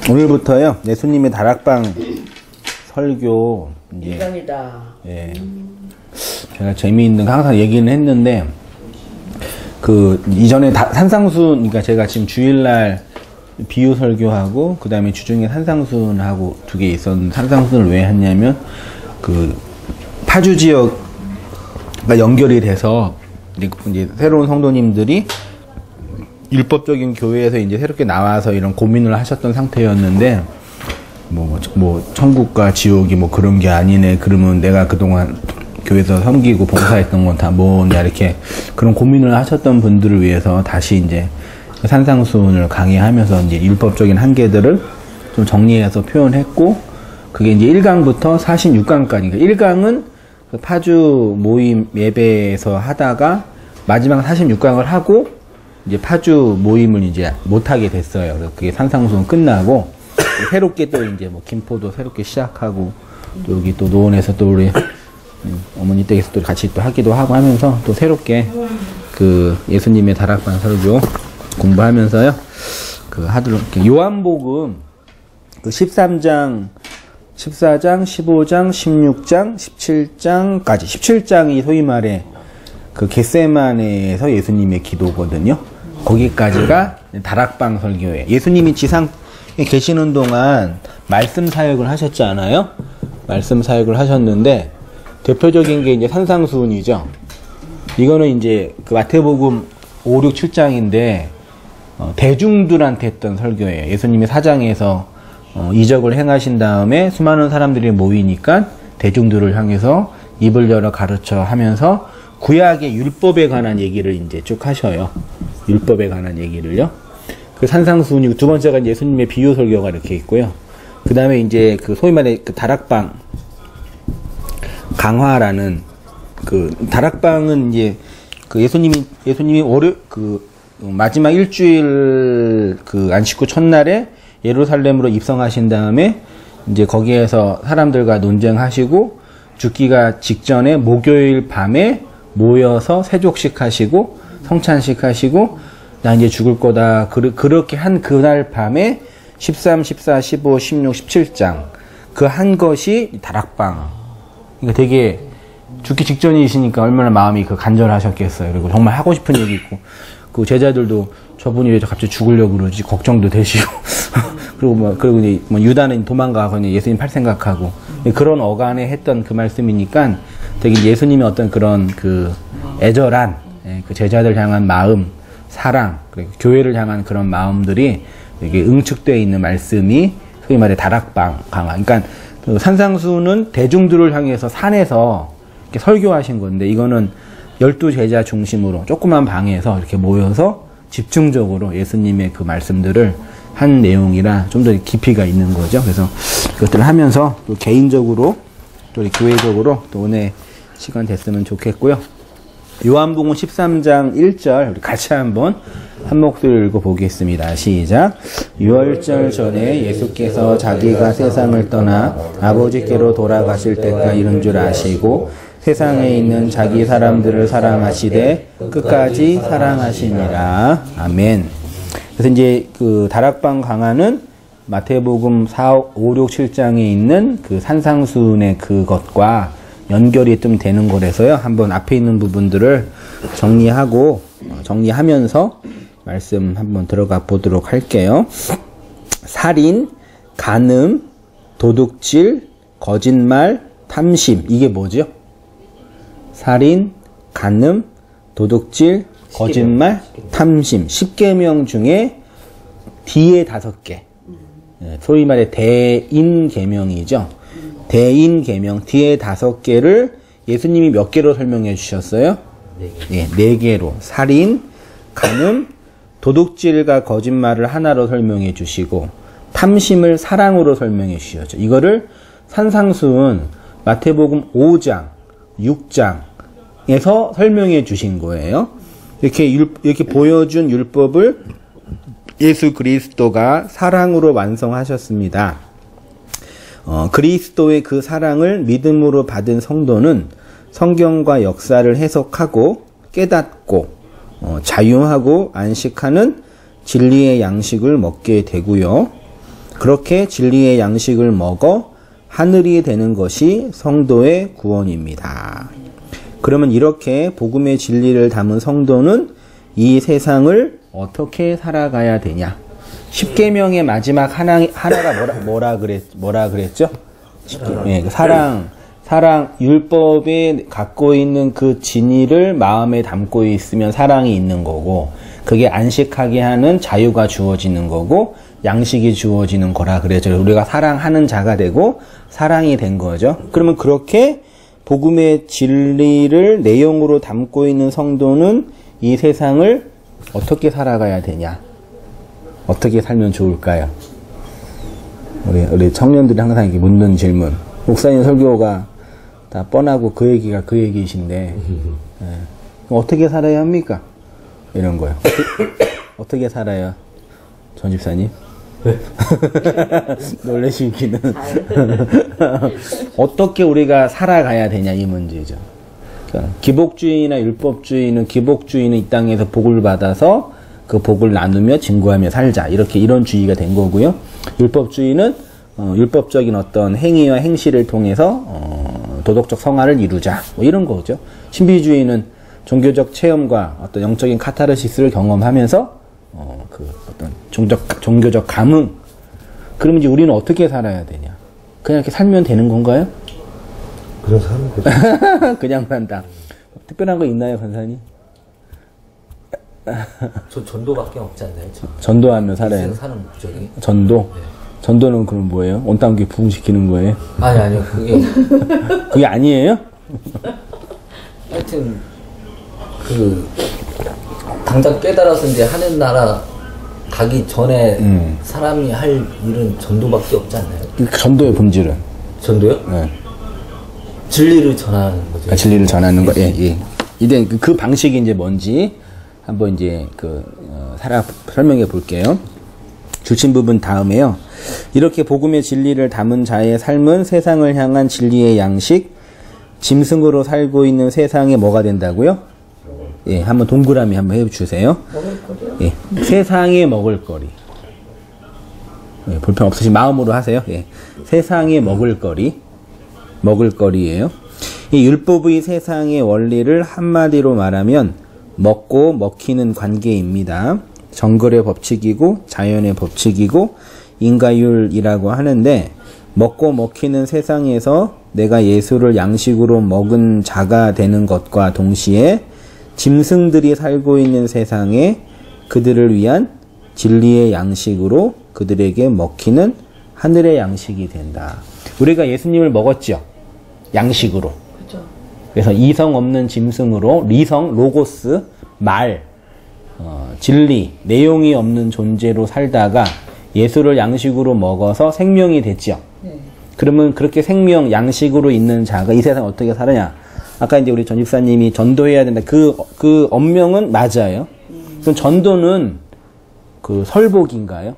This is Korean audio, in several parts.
오늘부터요 예수님의 다락방 설교 이제 이상이다. 예, 제가 재미있는 거 항상 얘기는 했는데 이전에 산상순, 그러니까 제가 지금 주일날 비유 설교하고 그 다음에 주중에 산상순하고 두 개 있었는데, 산상순을 왜 했냐면 파주 지역과 연결이 돼서 이제 새로운 성도님들이 율법적인 교회에서 이제 새롭게 나와서 이런 고민을 하셨던 상태였는데, 천국과 지옥이 그런 게 아니네. 그러면 내가 그동안 교회에서 섬기고 봉사했던 건 다 뭐냐, 이렇게 그런 고민을 하셨던 분들을 위해서 다시 이제 산상순을 강의하면서 이제 율법적인 한계들을 좀 정리해서 표현했고, 그게 이제 1강부터 46강까지. 1강은 파주 모임 예배에서 하다가 마지막 46강을 하고 이제 파주 모임을 이제 못하게 됐어요. 그래서 그게 산상순 끝나고 새롭게 또 이제 김포도 새롭게 시작하고, 또 여기 또 노원에서 또 우리 어머니 댁에서 또 같이 또 하기도 하고 하면서 또 새롭게 예수님의 다락방 설교 공부하면서요 하도록. 요한복음 13장, 14장, 15장, 16장, 17장까지, 17장이 소위 말해 겟세마네에서 예수님의 기도거든요. 거기까지가 다락방 설교예요. 예수님이 지상에 계시는 동안 말씀 사역을 하셨잖아요. 말씀 사역을 하셨는데 대표적인 게 이제 산상순이죠. 이거는 이제 마태복음 5, 6, 7장인데 대중들한테 했던 설교예요. 예수님이 사장에서 이적을 행하신 다음에 수많은 사람들이 모이니까 대중들을 향해서 입을 열어 가르쳐 하면서 구약의 율법에 관한 얘기를 이제 쭉 하셔요. 율법에 관한 얘기를요. 산상순이고, 두 번째가 이제 예수님의 비유 설교가 이렇게 있고요. 그 다음에 이제 소위 말해 다락방 강화라는 다락방은 이제 예수님이 마지막 일주일 안식구 첫날에 예루살렘으로 입성하신 다음에 이제 거기에서 사람들과 논쟁하시고 죽기가 직전에 목요일 밤에 모여서 세족식 하시고 성찬식 하시고 나 이제 죽을 거다. 그렇게 한 그날 밤에 13, 14, 15, 16, 17장 그 한 것이 다락방. 그러니까 되게 죽기 직전이시니까 얼마나 마음이 간절하셨겠어요. 그리고 정말 하고 싶은 얘기 있고, 그 제자들도 저분이 왜 갑자기 죽으려고 그러지 걱정도 되시고 그리고 이제 유다는 도망가서 예수님 팔 생각하고, 그런 어간에 했던 그 말씀이니까 되게 예수님의 어떤 그런 애절한 제자들 향한 마음, 사랑, 그리고 교회를 향한 그런 마음들이 이게 응축되어 있는 말씀이 소위 말해 다락방 강화. 그러니까 산상수는 대중들을 향해서 산에서 이렇게 설교하신 건데, 이거는 12제자 중심으로 조그만 방에서 이렇게 모여서 집중적으로 예수님의 그 말씀들을 한 내용이라 좀 더 깊이가 있는 거죠. 그래서 그것들을 하면서 또 개인적으로 또 교회적으로 또 오늘 시간 됐으면 좋겠고요. 요한복음 13장 1절 우리 같이 한번 한 목소리를 읽어보겠습니다. 시작. 유월절 전에 예수께서 자기가 세상을 떠나 아버지께로 돌아가실 때가 이른 줄 아시고 세상에 있는 자기 사람들을 사랑하시되 끝까지 사랑하시니라. 아멘. 그래서 이제 다락방 강화는 마태복음 4, 5, 6, 7장에 있는 산상순의 그것과 연결이 좀 되는 거라서요. 한번 앞에 있는 부분들을 정리하면서 말씀 한번 들어가 보도록 할게요. 살인, 간음, 도둑질, 거짓말, 탐심. 이게 뭐죠? 살인, 간음, 도둑질, 거짓말, 탐심. 10계명 중에 뒤에 5개. 소위 말해 대인계명이죠. 대인계명 뒤에 5개를 예수님이 몇 개로 설명해 주셨어요? 4개로. 살인, 간음, 도둑질과 거짓말을 하나로 설명해 주시고 탐심을 사랑으로 설명해 주셨죠. 이거를 산상순 마태복음 5장, 6장에서 설명해 주신 거예요. 이렇게 보여준 율법을 예수 그리스도가 사랑으로 완성하셨습니다. 그리스도의 그 사랑을 믿음으로 받은 성도는 성경과 역사를 해석하고 깨닫고 자유하고 안식하는 진리의 양식을 먹게 되고요. 그렇게 진리의 양식을 먹어 하늘이 되는 것이 성도의 구원입니다. 그러면 이렇게 복음의 진리를 담은 성도는 이 세상을 어떻게 살아가야 되냐? 십계명의 마지막 하나가 뭐라 그랬죠? 네, 사랑, 율법에 갖고 있는 그 진리를 마음에 담고 있으면 사랑이 있는 거고, 그게 안식하게 하는 자유가 주어지는 거고, 양식이 주어지는 거라 그랬죠. 우리가 사랑하는 자가 되고, 사랑이 된 거죠. 그러면 그렇게 복음의 진리를 내용으로 담고 있는 성도는 이 세상을 어떻게 살아가야 되냐? 어떻게 살면 좋을까요? 우리 청년들이 항상 이렇게 묻는 질문. 목사님 설교가 다 뻔하고 그 얘기가 그 얘기이신데, 어떻게 살아야 합니까? 이런 거요. 어떻게 살아야, 전 집사님? 놀라시기는. 어떻게 우리가 살아가야 되냐, 이 문제죠. 그러니까 기복주의나 율법주의는 이 땅에서 복을 받아서 그 복을 나누며 증거하며 살자. 이런 주의가 된 거고요. 율법주의는 율법적인 어떤 행위와 행실을 통해서 도덕적 성화를 이루자. 뭐 이런 거죠. 신비주의는 종교적 체험과 어떤 영적인 카타르시스를 경험하면서 그 어떤 종교적 감흥. 그러면 이제 우리는 어떻게 살아야 되냐? 그냥 이렇게 살면 되는 건가요? 그냥 사는 거죠. 그냥 산다. 특별한 거 있나요, 간사님? 저 전도밖에 없지 않나요? 전도하며 살아야 사는 목적이. 전도? 네. 전도는 그럼 뭐예요? 온 땅에 부흥시키는 거예요? 아니요. 그게 아니에요? 하여튼 당장 깨달아서 이제 하는 나라 가기 전에 사람이 할 일은 전도밖에 없지 않나요? 전도의 본질은? 전도요? 네. 진리를 전하는 거죠. 진리를 전하는 거. 예. 이제 그 방식이 이제 뭔지 한번 이제 설명해 볼게요. 줄친 부분 다음에요. 이렇게 복음의 진리를 담은 자의 삶은 세상을 향한 진리의 양식, 짐승으로 살고 있는 세상에 뭐가 된다고요? 예, 한번 동그라미 한번 해주세요. 먹을거리요? 예, 세상의 먹을거리. 예, 볼펜 없으신 마음으로 하세요. 예, 세상의 먹을거리예요. 이 율법의 세상의 원리를 한마디로 말하면 먹고 먹히는 관계입니다. 정글의 법칙이고 자연의 법칙이고 인과율이라고 하는데, 먹고 먹히는 세상에서 내가 예수를 양식으로 먹은 자가 되는 것과 동시에 짐승들이 살고 있는 세상에 그들을 위한 진리의 양식으로 그들에게 먹히는 하늘의 양식이 된다. 우리가 예수님을 먹었죠. 양식으로. 그죠. 그래서 이성 없는 짐승으로 리성, 로고스, 말, 진리, 내용이 없는 존재로 살다가 예수를 양식으로 먹어서 생명이 됐죠. 네. 그러면 그렇게 생명, 양식으로 있는 자가 이 세상에 어떻게 살느냐? 아까 이제 우리 전 집사님이 전도해야 된다. 그 엄명은 맞아요. 그럼 전도는 그 설복인가요?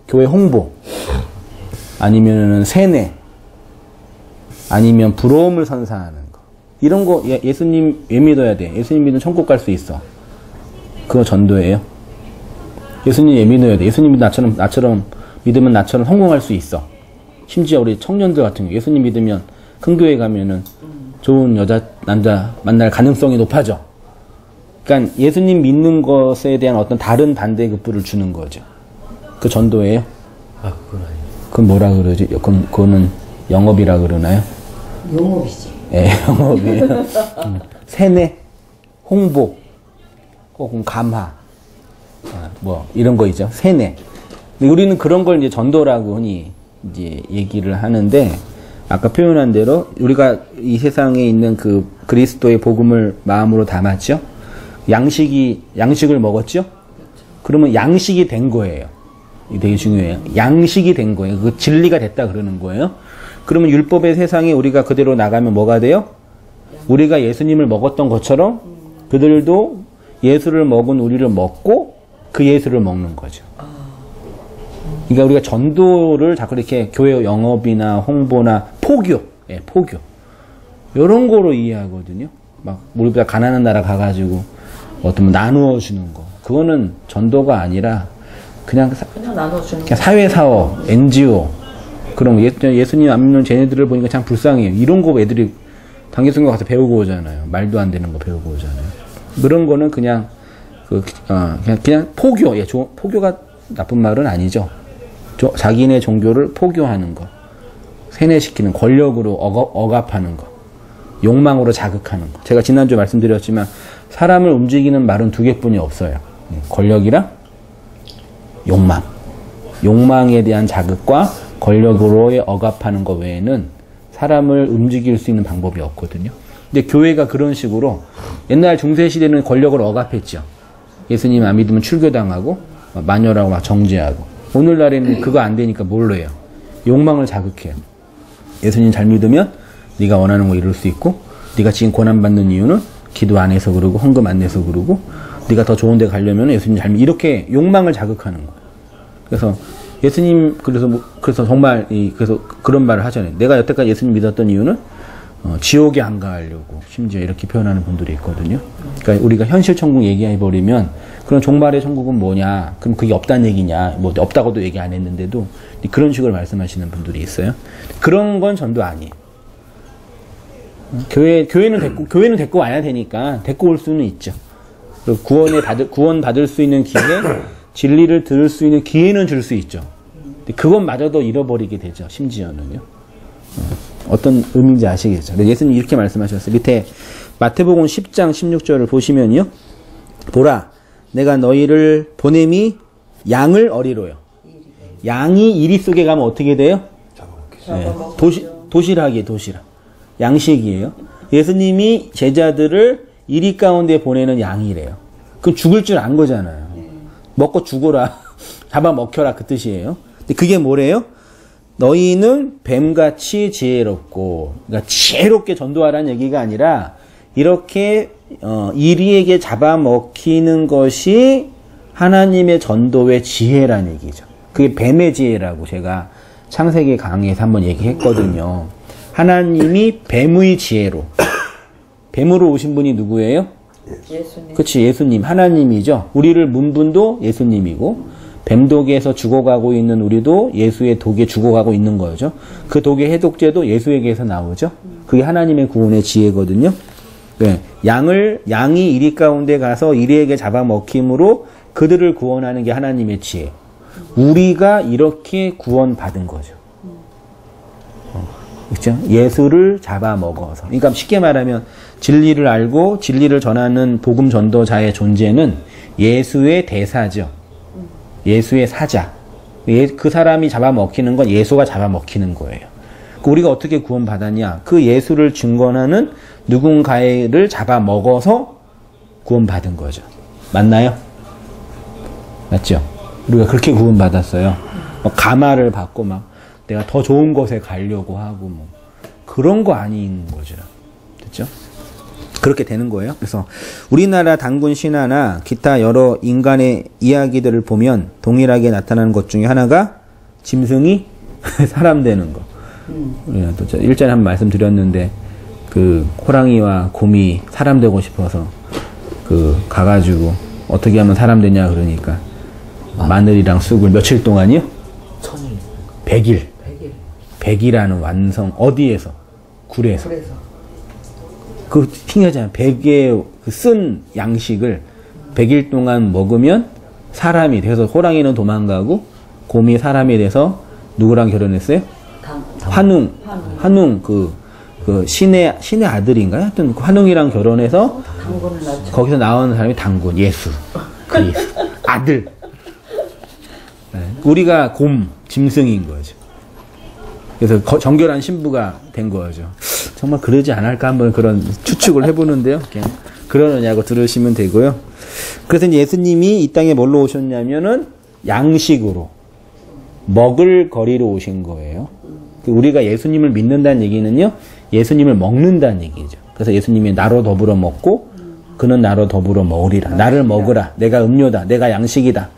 교회 홍보? 아니면은 세뇌? 아니면 부러움을 선사하는 거? 이런 거 예수님 왜 믿어야 돼? 예수님 믿으면 천국 갈 수 있어. 그거 전도예요. 예수님 왜 믿어야 돼? 예수님 믿으면 나처럼 믿으면 나처럼 성공할 수 있어. 심지어 우리 청년들 같은 거 예수님 믿으면 큰 교회 가면은 좋은 여자, 남자 만날 가능성이 높아져. 그러니까 예수님 믿는 것에 대한 어떤 다른 반대급부를 주는 거죠. 그 전도예요? 아, 그건 아니에요. 그건 뭐라 그러지? 그거는 영업이라 그러나요? 영업이지. 예, 영업이에요. 세뇌, 홍보, 혹은 감화, 뭐 이런 거 있죠. 세뇌. 우리는 그런 걸 이제 전도라고 흔히 이제 얘기를 하는데, 아까 표현한 대로 우리가 이 세상에 있는 그 그리스도의 복음을 마음으로 담았죠. 양식을 먹었죠. 그러면 양식이 된 거예요. 이게 되게 중요해요. 양식이 된 거예요. 그 진리가 됐다 그러는 거예요. 그러면 율법의 세상에 우리가 그대로 나가면 뭐가 돼요? 우리가 예수님을 먹었던 것처럼 그들도 예수를 먹은 우리를 먹고 그 예수를 먹는 거죠. 그러니까 우리가 전도를 자꾸 이렇게 교회 영업이나 홍보나 포교, 포교 이런 거로 이해하거든요. 막 우리보다 가난한 나라 가가지고 어떤 나누어 주는 거. 그거는 전도가 아니라 그냥 나눠주는 그냥 사회사업, NGO 그런 거. 예수님 안 믿는 쟤네들을 보니까 참 불쌍해요. 이런 거 애들이 당계성경 가서 배우고 오잖아요. 말도 안 되는 거 배우고 오잖아요. 그런 거는 그냥 그냥 포교. 포교가 나쁜 말은 아니죠. 자기네 종교를 포교하는 거, 세뇌시키는, 권력으로 억압하는 거, 욕망으로 자극하는 거. 제가 지난주 말씀드렸지만 사람을 움직이는 말은 두 개뿐이 없어요. 권력이랑 욕망. 욕망에 대한 자극과 권력으로의 억압하는 것 외에는 사람을 움직일 수 있는 방법이 없거든요. 근데 교회가 그런 식으로 옛날 중세시대는 권력을 억압했죠. 예수님 안 믿으면 출교당하고 마녀라고 막 정죄하고. 오늘날에는 그거 안 되니까 뭘로 해요? 욕망을 자극해요. 예수님 잘 믿으면 네가 원하는 거 이룰 수 있고, 네가 지금 고난받는 이유는 기도 안 해서 그러고 헌금 안 내서 그러고, 네가 더 좋은 데 가려면 예수님 잘 믿, 이렇게 욕망을 자극하는 거예요. 그래서 예수님, 그래서 정말 그래서 그런 말을 하잖아요. 내가 여태까지 예수님 믿었던 이유는 지옥에 안 가려고, 심지어 이렇게 표현하는 분들이 있거든요. 그러니까 우리가 현실 천국 얘기해 버리면 그럼 종말의 천국은 뭐냐? 그럼 그게 없다는 얘기냐? 뭐 없다고도 얘기 안 했는데도 그런 식으로 말씀하시는 분들이 있어요. 그런 건 전도 아니에요. 교회는 데리고 와야 되니까 데리고 올 수는 있죠. 그리고 구원 받을 수 있는 기회, 진리를 들을 수 있는 기회는 줄 수 있죠. 근데 그것마저도 잃어버리게 되죠. 심지어는요. 어떤 의미인지 아시겠죠? 예수님 이렇게 말씀하셨어요. 밑에 마태복음 10장 16절을 보시면요. 보라, 내가 너희를 보냄이 양을 어리로요. 양이 이리 속에 가면 어떻게 돼요? 네. 도시락이에요. 양식이에요. 예수님이 제자들을 이리 가운데 보내는 양이래요. 그럼 죽을 줄 안 거잖아요. 먹고 죽어라. 잡아먹혀라. 그 뜻이에요. 근데 그게 뭐래요? 너희는 뱀같이 지혜롭고, 그러니까 지혜롭게 전도하라는 얘기가 아니라 이렇게 이리에게 잡아먹히는 것이 하나님의 전도의 지혜라는 얘기죠. 그게 뱀의 지혜라고 제가 창세기 강의에서 한번 얘기했거든요. 하나님이 뱀의 지혜로. 뱀으로 오신 분이 누구예요? 예수님. 그치, 예수님. 하나님이죠. 우리를 문 분도 예수님이고, 뱀독에서 죽어가고 있는 우리도 예수의 독에 죽어가고 있는 거죠. 그 독의 해독제도 예수에게서 나오죠. 그게 하나님의 구원의 지혜거든요. 네. 양이 이리 가운데 가서 이리에게 잡아먹힘으로 그들을 구원하는 게 하나님의 지혜. 우리가 이렇게 구원받은 거죠. 그렇죠? 예수를 잡아먹어서. 그러니까 쉽게 말하면 진리를 알고 진리를 전하는 복음 전도자의 존재는 예수의 대사죠. 예수의 사자. 그 사람이 잡아먹히는 건 예수가 잡아먹히는 거예요. 우리가 어떻게 구원받았냐? 그 예수를 증거하는 누군가를 잡아먹어서 구원받은 거죠. 맞나요? 맞죠? 우리가 그렇게 구원받았어요. 가마를 받고 막 내가 더 좋은 곳에 가려고 하고 뭐 그런 거 아닌 거죠. 됐죠? 그렇게 되는 거예요. 그래서 우리나라 당군 신화나 기타 여러 인간의 이야기들을 보면 동일하게 나타나는 것 중에 하나가 짐승이 사람 되는 거. 또 1절에 한번 말씀드렸는데 그 호랑이와 곰이 사람 되고 싶어서 그 가가지고 어떻게 하면 사람 되냐 그러니까 마늘이랑 쑥을 며칠 동안이요? 100일. 100이라는 완성 어디에서? 굴에서. 그 신기하잖아요. 100의 그 쓴 양식을 100일 동안 먹으면 사람이 돼서 호랑이는 도망가고 곰이 사람이 돼서 누구랑 결혼했어요? 환웅 그 신의 아들인가요? 하여튼 환웅이랑 결혼해서 거기서 나온 사람이 당군 예수 그리스도 아들. 네. 우리가 곰 짐승인 거죠. 그래서 정결한 신부가 된 거죠. 정말 그러지 않을까 한번 그런 추측을 해보는데요. 그러느냐고 들으시면 되고요. 그래서 예수님이 이 땅에 뭘로 오셨냐면은 양식으로 먹을 거리로 오신 거예요. 우리가 예수님을 믿는다는 얘기는요, 예수님을 먹는다는 얘기죠. 그래서 예수님이 나로 더불어 먹고 그는 나로 더불어 먹으리라. 나를 먹으라. 내가 음료다. 내가 양식이다.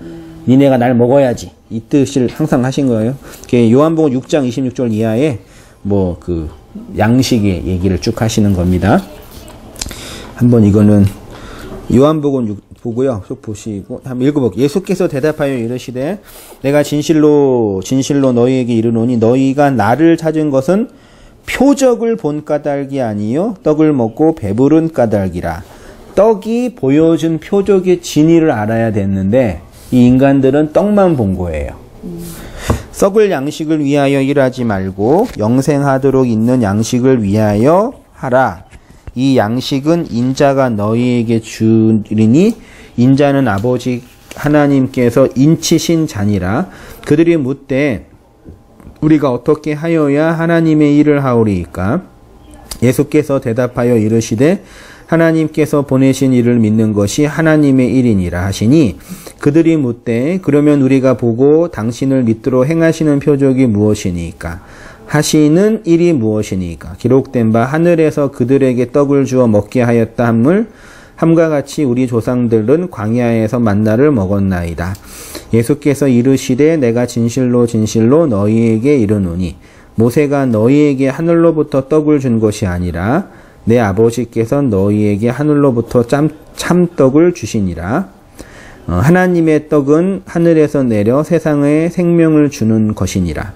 니네가 날 먹어야지. 이 뜻을 항상 하신 거예요. 요한복음 6장 26절 이하에 뭐 그 양식의 얘기를 쭉 하시는 겁니다. 한번 이거는 요한복음 6 보고요. 쭉 보시고 한번 읽어볼게요. 예수께서 대답하여 이르시되 내가 진실로 너희에게 이르노니 너희가 나를 찾은 것은 표적을 본 까닭이 아니요 떡을 먹고 배부른 까닭이라. 떡이 보여준 표적의 진위를 알아야 됐는데 이 인간들은 떡만 본 거예요. 썩을 양식을 위하여 일하지 말고 영생하도록 있는 양식을 위하여 하라. 이 양식은 인자가 너희에게 주리니 인자는 아버지 하나님께서 인치신 자니라. 그들이 묻되 우리가 어떻게 하여야 하나님의 일을 하오리이까? 예수께서 대답하여 이르시되 하나님께서 보내신 이를 믿는 것이 하나님의 일이니라 하시니 그들이 묻되 그러면 우리가 보고 당신을 믿도록 행하시는 표적이 무엇이니까? 하시는 일이 무엇이니까? 기록된 바 하늘에서 그들에게 떡을 주어 먹게 하였다 함과 같이 우리 조상들은 광야에서 만나를 먹었나이다. 예수께서 이르시되 내가 진실로 너희에게 이르노니 모세가 너희에게 하늘로부터 떡을 준 것이 아니라 내 아버지께서 너희에게 하늘로부터 참떡을 주시니라. 하나님의 떡은 하늘에서 내려 세상에 생명을 주는 것이니라.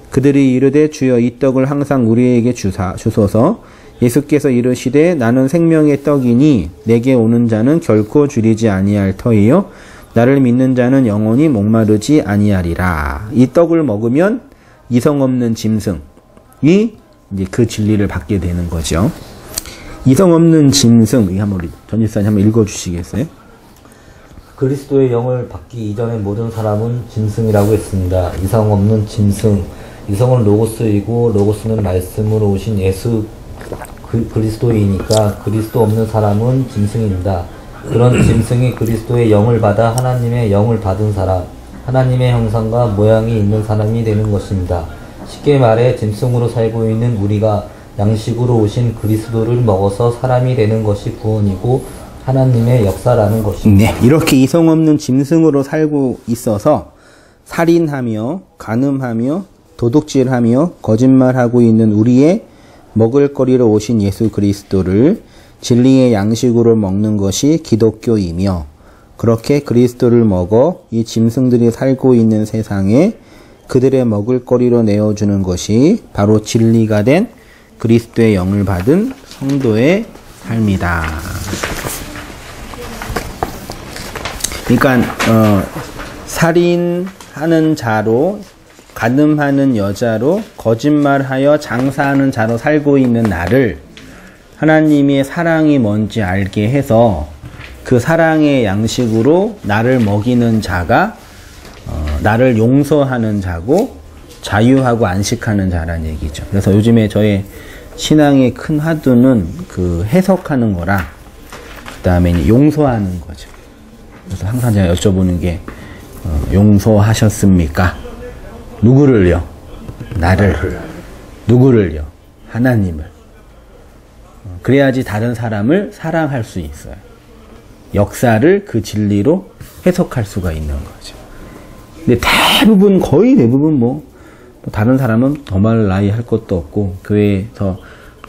그들이 이르되 주여 이 떡을 항상 우리에게 주소서. 예수께서 이르시되 나는 생명의 떡이니 내게 오는 자는 결코 줄이지 아니할 터이요 나를 믿는 자는 영원히 목마르지 아니하리라. 이 떡을 먹으면 이성 없는 짐승이 이제 그 진리를 받게 되는 거죠. 이성 없는 짐승, 이 한번 우리 전지사님 한번 읽어주시겠어요? 그리스도의 영을 받기 이전의 모든 사람은 짐승이라고 했습니다. 이성 없는 짐승, 이성은 로고스이고 로고스는 말씀으로 오신 예수 그리스도이니까 그리스도 없는 사람은 짐승입니다. 그런 짐승이 그리스도의 영을 받아 하나님의 영을 받은 사람, 하나님의 형상과 모양이 있는 사람이 되는 것입니다. 쉽게 말해 짐승으로 살고 있는 우리가 양식으로 오신 그리스도를 먹어서 사람이 되는 것이 구원이고 하나님의 역사라는 것입니다. 네, 이렇게 이성 없는 짐승으로 살고 있어서 살인하며 간음하며 도둑질하며 거짓말하고 있는 우리의 먹을거리로 오신 예수 그리스도를 진리의 양식으로 먹는 것이 기독교이며 그렇게 그리스도를 먹어 이 짐승들이 살고 있는 세상에 그들의 먹을거리로 내어주는 것이 바로 진리가 된 그리스도의 영을 받은 성도의 삶이다. 그러니까 살인하는 자로 간음하는 여자로 거짓말하여 장사하는 자로 살고 있는 나를 하나님의 사랑이 뭔지 알게 해서 그 사랑의 양식으로 나를 먹이는 자가 나를 용서하는 자고 자유하고 안식하는 자라는 얘기죠. 그래서 요즘에 저의 신앙의 큰 화두는 그 해석하는 거랑 그 다음에 용서하는 거죠. 그래서 항상 제가 여쭤보는 게 용서하셨습니까? 누구를요? 나를. 누구를요? 하나님을. 그래야지 다른 사람을 사랑할 수 있어요. 역사를 그 진리로 해석할 수가 있는 거죠. 근데 대부분, 거의 대부분 뭐 다른 사람은 더 말 나이 할 것도 없고 교회에서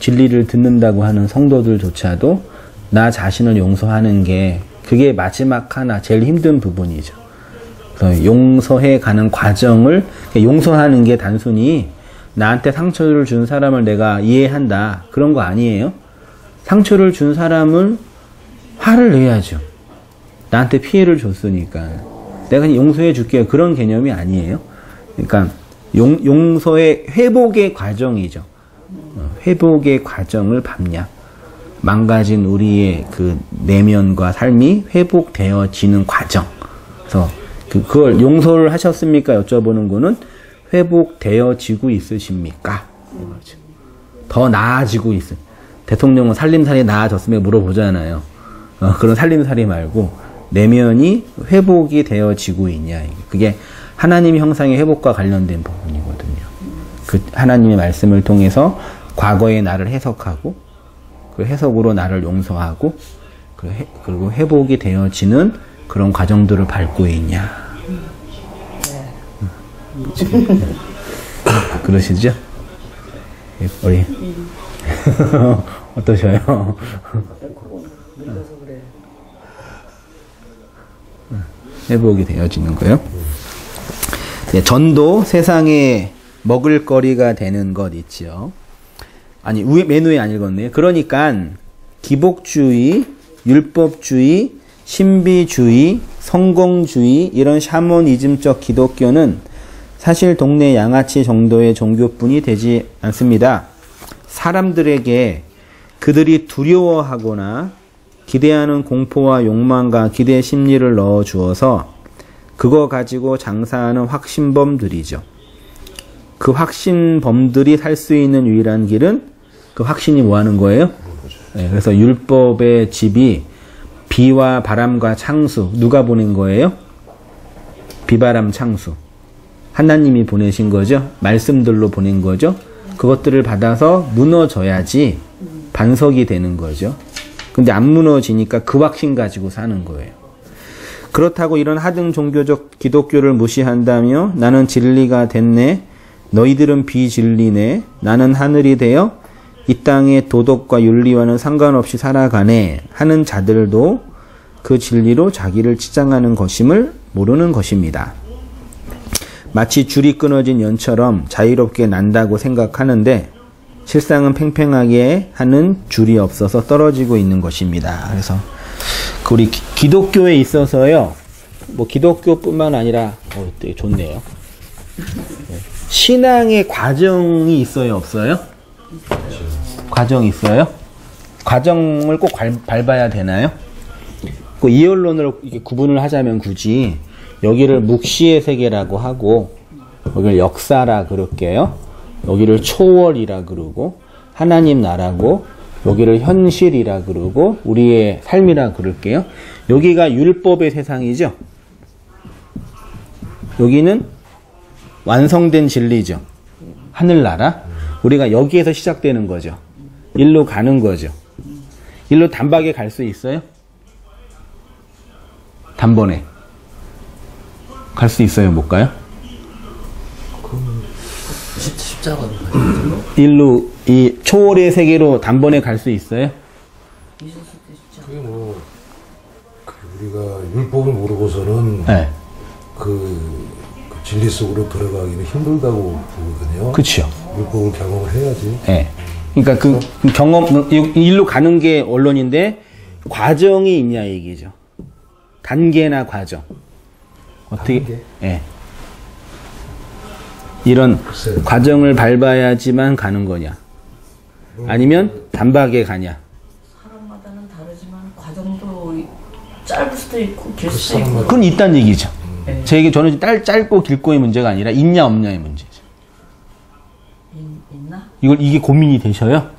진리를 듣는다고 하는 성도들조차도 나 자신을 용서하는 게 그게 마지막 하나 제일 힘든 부분이죠. 그래서 용서해 가는 과정을 용서하는 게 단순히 나한테 상처를 준 사람을 내가 이해한다 그런 거 아니에요. 상처를 준 사람은 화를 내야죠. 나한테 피해를 줬으니까 내가 그냥 용서해 줄게요 그런 개념이 아니에요. 그러니까 용서의 회복의 과정이죠. 회복의 과정을 밟냐. 망가진 우리의 그 내면과 삶이 회복되어지는 과정. 그래서 그걸 용서를 하셨습니까? 여쭤보는 거는 회복되어지고 있으십니까? 이거죠. 더 나아지고 있어요. 대통령은 살림살이 나아졌으면 물어보잖아요. 그런 살림살이 말고 내면이 회복이 되어지고 있냐. 그게 하나님 형상의 회복과 관련된 부분이거든요. 그 하나님의 말씀을 통해서 과거의 나를 해석하고 그 해석으로 나를 용서하고 그리고 회복이 되어지는 그런 과정들을 밟고 있냐. 그러시죠? 우리 어떠셔요? 회복이 되어지는 거예요. 네, 전도 세상에 먹을거리가 되는 것 있죠. 아니, 맨 위에 안 읽었네요. 그러니까 기복주의, 율법주의, 신비주의, 성공주의 이런 샤머니즘적 기독교는 사실 동네 양아치 정도의 종교뿐이 되지 않습니다. 사람들에게 그들이 두려워하거나 기대하는 공포와 욕망과 기대 심리를 넣어 주어서 그거 가지고 장사하는 확신범들이죠. 그 확신범들이 살 수 있는 유일한 길은 그 확신이 뭐 하는 거예요? 네, 그래서 율법의 집이 비와 바람과 창수, 누가 보낸 거예요? 비바람 창수. 하나님이 보내신 거죠. 말씀들로 보낸 거죠. 그것들을 받아서 무너져야지 반석이 되는 거죠. 근데 안 무너지니까 그 확신 가지고 사는 거예요. 그렇다고 이런 하등 종교적 기독교를 무시한다며 나는 진리가 됐네, 너희들은 비진리네, 나는 하늘이 되어 이 땅의 도덕과 윤리와는 상관없이 살아가네 하는 자들도 그 진리로 자기를 치장하는 것임을 모르는 것입니다. 마치 줄이 끊어진 연처럼 자유롭게 난다고 생각하는데 실상은 팽팽하게 하는 줄이 없어서 떨어지고 있는 것입니다. 그래서 우리 기독교에 있어서요, 뭐 기독교뿐만 아니라 되게 좋네요. 신앙의 과정이 있어요, 없어요? 과정이 있어요? 과정을 꼭 밟아야 되나요? 그 이언론으로 이렇게 구분을 하자면 굳이 여기를 묵시의 세계라고 하고 여기를 역사라 그럴게요. 여기를 초월이라 그러고 하나님 나라고 여기를 현실이라 그러고 우리의 삶이라 그럴게요. 여기가 율법의 세상이죠. 여기는 완성된 진리죠. 하늘나라. 우리가 여기에서 시작되는 거죠. 일로 가는 거죠. 일로 단박에 갈 수 있어요? 단번에 갈 수 있어요? 못 가요? 십자가로 일로 이 초월의 세계로 단번에 갈 수 있어요? 그게 뭐 우리가 율법을 모르고서는 네. 그 진리 속으로 들어가기는 힘들다고 보거든요. 그렇죠. 율법을 경험을 해야지. 네. 그러니까 그 경험 일로 가는 게 언론인데 과정이 있냐 얘기죠. 단계나 과정. 어떻게? 단계? 예. 이런 글쎄요. 과정을 밟아야지만 가는 거냐? 아니면 단박에 가냐? 사람마다는 다르지만 과정도 짧을 수도 있고 길 그 수도 있고. 사람마다- 그건 있다는 얘기죠. 네. 제 얘기 저는 짧고 길고의 문제가 아니라 있냐 없냐의 문제죠. 있나? 이게 고민이 되셔요?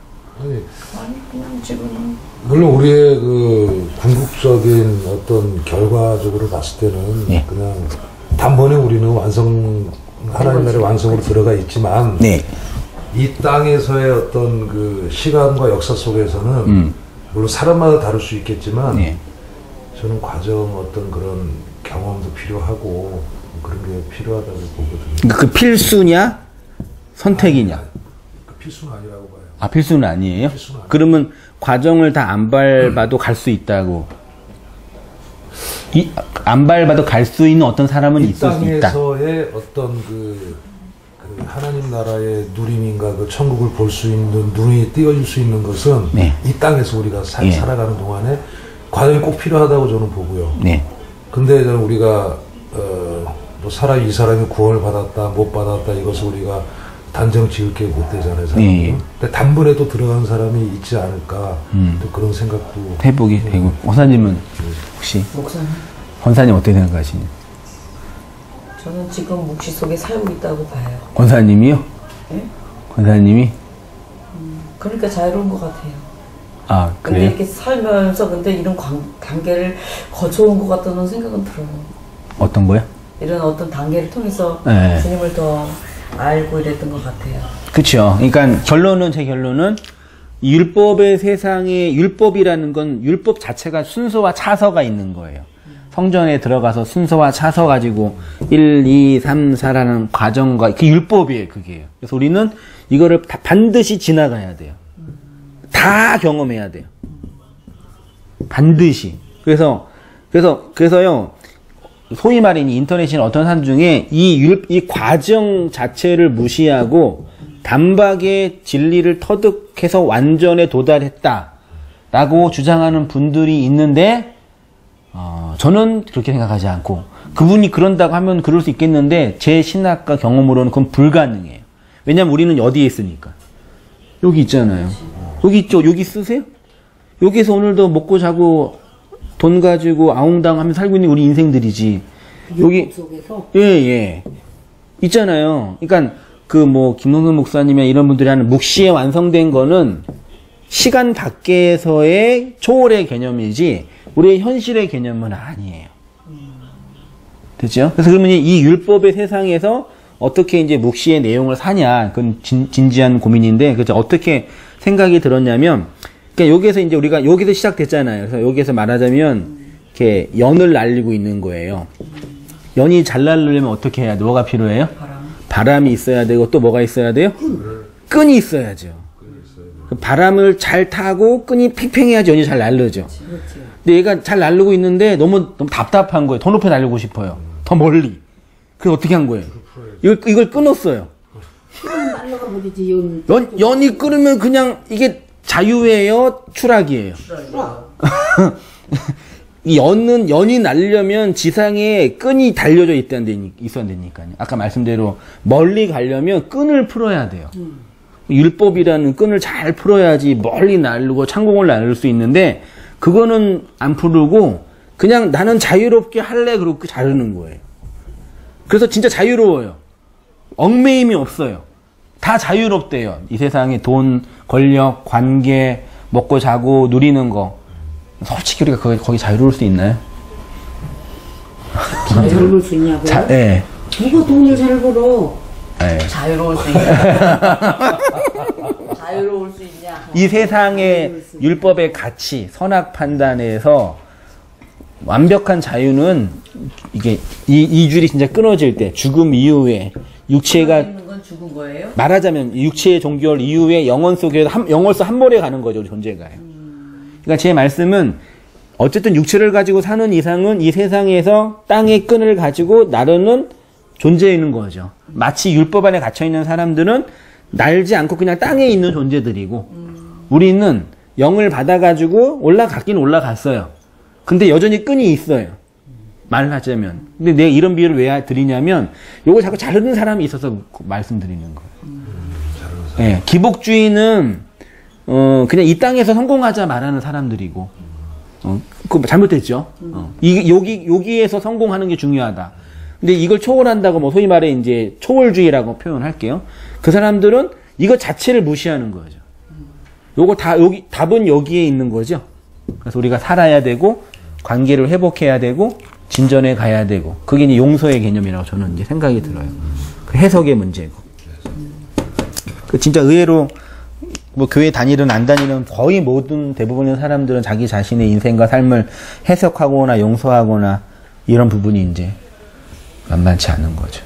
아니, 아니 그냥 지금은 물론 우리의 그 궁극적인 어떤 결과적으로 봤을 때는 네. 그냥 단번에 우리는 하나님 나라의 완성으로 들어가 있지만 네. 이 땅에서의 어떤 그 시간과 역사 속에서는 물론 사람마다 다를 수 있겠지만 네. 저는 과정 어떤 그런 경험도 필요하고 그런 게 필요하다고 보거든요. 그러니까 그 필수냐 선택이냐? 그 필수는 아니라고 봐요. 아, 필수는 아니에요? 필수는 아니에요. 그러면 과정을 다 안 밟아도 갈 수 있다고. 안 밟아도 갈 수 있는 어떤 사람은 이 있을 수 있다. 땅에서의 어떤 그 하나님 나라의 누림인가 그 천국을 볼 수 있는 눈이 띄어질 수 있는 것은 네. 이 땅에서 우리가 예. 살아가는 동안에 과정이 꼭 필요하다고 저는 보고요. 네. 근데 저는 우리가 뭐 이 사람이 구원을 받았다 못 받았다 이것을 우리가 단정 지을 게 못 되잖아요. 사람은. 예. 근데 단번에 또 들어가는 사람이 있지 않을까 또 그런 생각도 회복이 되고. 권사님은 혹시 목사님. 권사님 어떻게 생각하시나요? 저는 지금 묵시 속에 살고 있다고 봐요. 권사님이요? 예? 권사님이? 그러니까 자유로운 것 같아요. 아, 근데 그래요? 이렇게 살면서 근데 이런 관계를 거쳐온 것 같다는 생각은 들어요. 어떤 거요? 이런 어떤 단계를 통해서 네. 주님을 더 알고 이랬던 것 같아요. 그쵸. 그러니까 제 결론은 율법의 세상에 율법이라는 건 율법 자체가 순서와 차서가 있는 거예요. 성전에 들어가서 순서와 차서 가지고 1, 2, 3, 4라는 과정과 그 율법이에요, 그게요. 그래서 우리는 이거를 반드시 지나가야 돼요. 다 경험해야 돼요. 반드시. 그래서요, 소위 말하는 인터넷이나 어떤 사람 중에 이 과정 자체를 무시하고 단박에 진리를 터득해서 완전에 도달했다라고 주장하는 분들이 있는데, 저는 그렇게 생각하지 않고, 그분이 그런다고 하면 그럴 수 있겠는데, 제 신학과 경험으로는 그건 불가능해요. 왜냐면 우리는 어디에 있으니까. 여기 있잖아요. 여기 있죠? 여기 쓰세요? 여기서 오늘도 먹고 자고 돈 가지고 아웅다웅 하면서 살고 있는 우리 인생들이지. 여기 속에서 예. 있잖아요. 그러니까 김동선 목사님이나 이런 분들이 하는 묵시에 완성된 거는 시간 밖에서의 초월의 개념이지 우리의 현실의 개념은 아니에요. 됐죠? 그래서 그러면 이 율법의 세상에서 어떻게 이제 묵시의 내용을 사냐, 그건 진지한 고민인데, 그죠? 어떻게 생각이 들었냐면, 그러니까 여기에서 이제 우리가 여기서 시작됐잖아요. 그래서 여기에서 말하자면 이렇게 연을 날리고 있는 거예요. 연이 잘 날리려면 어떻게 해야 돼? 뭐가 필요해요? 바람이 있어야 되고 또 뭐가 있어야 돼요? 끈이 있어야죠. 바람을 잘 타고 끈이 팽팽해야지 연이 잘 날르죠. 근데 얘가 잘 날르고 있는데 너무 답답한 거예요. 더 높이 날리고 싶어요. 더 멀리. 그래서 어떻게 한 거예요? 이걸 끊었어요. 연이 끊으면 그냥 이게 자유예요? 추락이에요? 이 연이 날려면 지상에 끈이 달려져 있어야 되니까요. 아까 말씀대로 멀리 가려면 끈을 풀어야 돼요. 율법이라는 끈을 잘 풀어야지 멀리 날르고 창공을 날릴 수 있는데, 그거는 안 풀고 그냥 나는 자유롭게 할래 그렇게 자르는 거예요. 그래서 진짜 자유로워요. 얽매임이 없어요. 다 자유롭대요. 이 세상에 돈, 권력, 관계, 먹고 자고 누리는 거. 솔직히 우리가 거기 자유로울 수 있나요? 자유로울 수 있냐고요? 예. 누가 돈을 잘 벌어? 예. 자유로울 수 있냐? 자유로울 수 있냐? 이 세상의 율법의 가치, 선악 판단에서 완벽한 자유는 이게 이 줄이 진짜 끊어질 때, 죽음 이후에 육체가 있는 건 죽은 거예요? 말하자면 육체의 종결 이후에 영혼 속에서 영혼서 한 번에 가는 거죠, 존재가. 그러니까 제 말씀은 어쨌든 육체를 가지고 사는 이상은 이 세상에서 땅의 끈을 가지고 나르는 존재이는 거죠. 마치 율법 안에 갇혀 있는 사람들은 날지 않고 그냥 땅에 있는 존재들이고, 우리는 영을 받아가지고 올라갔긴 올라갔어요. 근데 여전히 끈이 있어요. 말하자면. 근데 내가 이런 비유를 왜 드리냐면, 요걸 자꾸 자르는 사람이 있어서 말씀드리는 거예요. 예, 기복주의는 그냥 이 땅에서 성공하자 말하는 사람들이고, 그거 잘못됐죠. 여기에서 성공하는 게 중요하다. 근데 이걸 초월한다고 소위 말해 이제 초월주의라고 표현할게요. 그 사람들은 이거 자체를 무시하는 거죠. 답은 여기에 있는 거죠. 그래서 우리가 살아야 되고, 관계를 회복해야 되고, 진전에 가야 되고, 그게 이제 용서의 개념이라고 저는 이제 생각이 들어요. 그 해석의 문제고. 진짜 의외로 교회 다니든 안 다니든 거의 모든 대부분의 사람들은 자기 자신의 인생과 삶을 해석하거나 용서하거나 이런 부분이 이제 만만치 않은 거죠.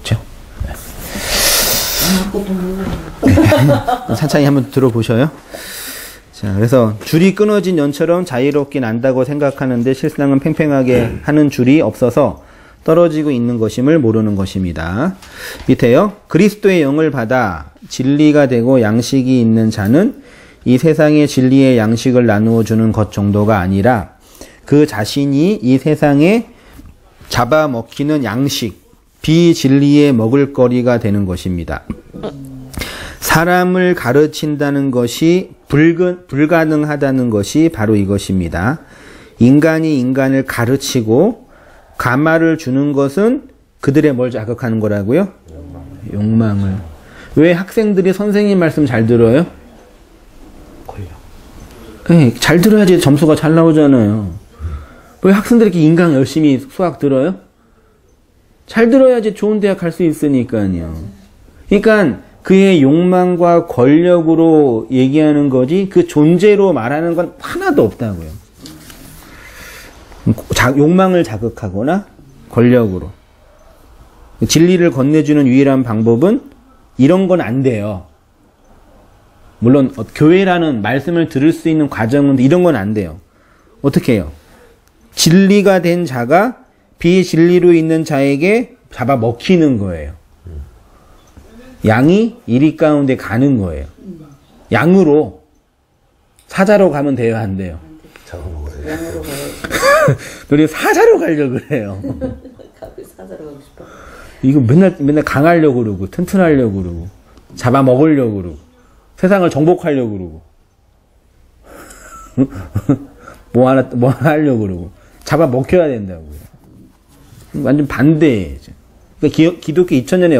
그렇죠? 네. 천천히 한번 들어보셔요. 자, 그래서 줄이 끊어진 연처럼 자유롭게 난다고 생각하는데 실상은 팽팽하게 하는 줄이 없어서 떨어지고 있는 것임을 모르는 것입니다. 밑에요. 그리스도의 영을 받아 진리가 되고 양식이 있는 자는 이 세상의 진리의 양식을 나누어 주는 것 정도가 아니라 그 자신이 이 세상에 잡아먹히는 양식, 비진리의 먹을거리가 되는 것입니다. 사람을 가르친다는 것이 불가능하다는 것이 바로 이것입니다. 인간이 인간을 가르치고 가마를 주는 것은 그들의 뭘 자극하는 거라고요? 욕망을. 왜 학생들이 선생님 말씀 잘 들어요? 네, 잘 들어야지 점수가 잘 나오잖아요. 왜 학생들이 이렇게 인강 열심히 수학 들어요? 잘 들어야지 좋은 대학 갈 수 있으니까요. 그러니까 그의 욕망과 권력으로 얘기하는 거지 그 존재로 말하는 건 하나도 없다고요. 욕망을 자극하거나 권력으로. 진리를 건네주는 유일한 방법은 이런 건 안 돼요. 물론 교회라는 말씀을 들을 수 있는 과정은 이런 건 안 돼요. 어떻게 해요? 진리가 된 자가 비진리로 있는 자에게 잡아 먹히는 거예요. 양이 이리 가운데 가는 거예요. 양으로. 사자로 가면 돼요, 안 돼요? 잡아먹어요. 양으로 가야지. 우리 사자로 가려고 그래요. 갑자기 사자로 가고 싶어. 이거 맨날 강하려고 그러고, 튼튼하려고 그러고, 잡아먹으려고 그러고, 세상을 정복하려고 그러고, 뭐 하나 하려고 그러고, 잡아먹혀야 된다고요. 완전 반대예요. 그러니까 기독교 2000년의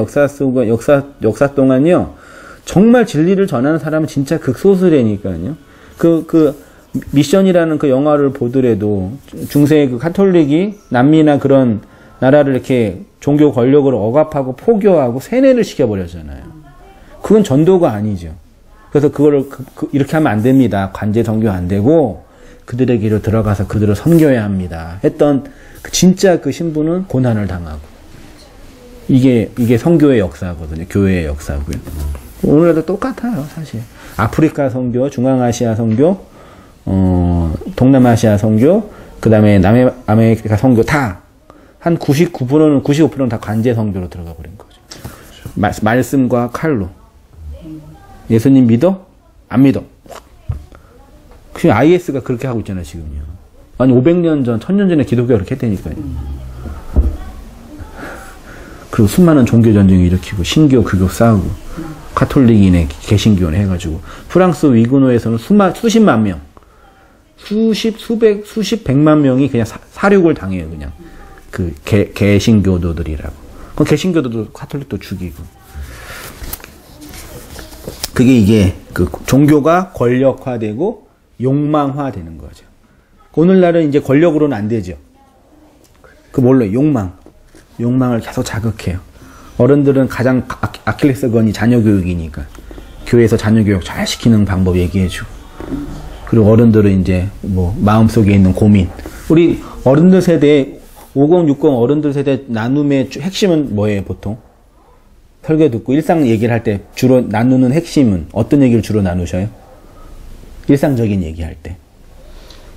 역사 동안요, 정말 진리를 전하는 사람은 진짜 극소수라니까요. 미션이라는 그 영화를 보더라도 중세 그 카톨릭이 남미나 그런 나라를 이렇게 종교 권력을 억압하고 포교하고 세뇌를 시켜버렸잖아요. 그건 전도가 아니죠. 그래서 그거를 이렇게 하면 안 됩니다. 관제 선교 안 되고 그들에게로 들어가서 그들을 섬겨야 합니다. 했던 진짜 그 신부는 고난을 당하고 이게 선교의 역사거든요. 교회의 역사고요. 오늘도 똑같아요, 사실. 아프리카 선교, 중앙아시아 선교, 동남아시아 선교, 그 다음에 남아메리카 선교 다, 한 99%는, 95%는 다 관제 선교로 들어가 버린 거죠. 말씀과 칼로. 예수님 믿어? 안 믿어? 그 IS가 그렇게 하고 있잖아요, 지금요. 아니, 500년 전, 1000년 전에 기독교가 그렇게 했다니까요. 그리고 수많은 종교전쟁을 일으키고, 신교, 교교 싸우고, 카톨릭이네, 개신교네 해가지고, 프랑스 위그노에서는 수십만 명, 수십 백만 명이 그냥 사륙을 당해요, 그냥. 개신교도들이라고. 그럼 개신교도도 카톨릭도 죽이고. 이게 종교가 권력화되고 욕망화되는 거죠. 오늘날은 이제 권력으로는 안 되죠. 뭘로? 욕망을 계속 자극해요. 어른들은 가장 아킬레스건이 자녀교육이니까 교회에서 자녀교육 잘 시키는 방법 얘기해주고, 그리고 어른들은 이제 마음속에 있는 고민. 우리 어른들 세대 50, 60 어른들 세대 나눔의 핵심은 뭐예요, 보통? 설교 듣고 일상 얘기를 할 때 주로 나누는 핵심은 어떤 얘기를 주로 나누셔요? 일상적인 얘기할 때.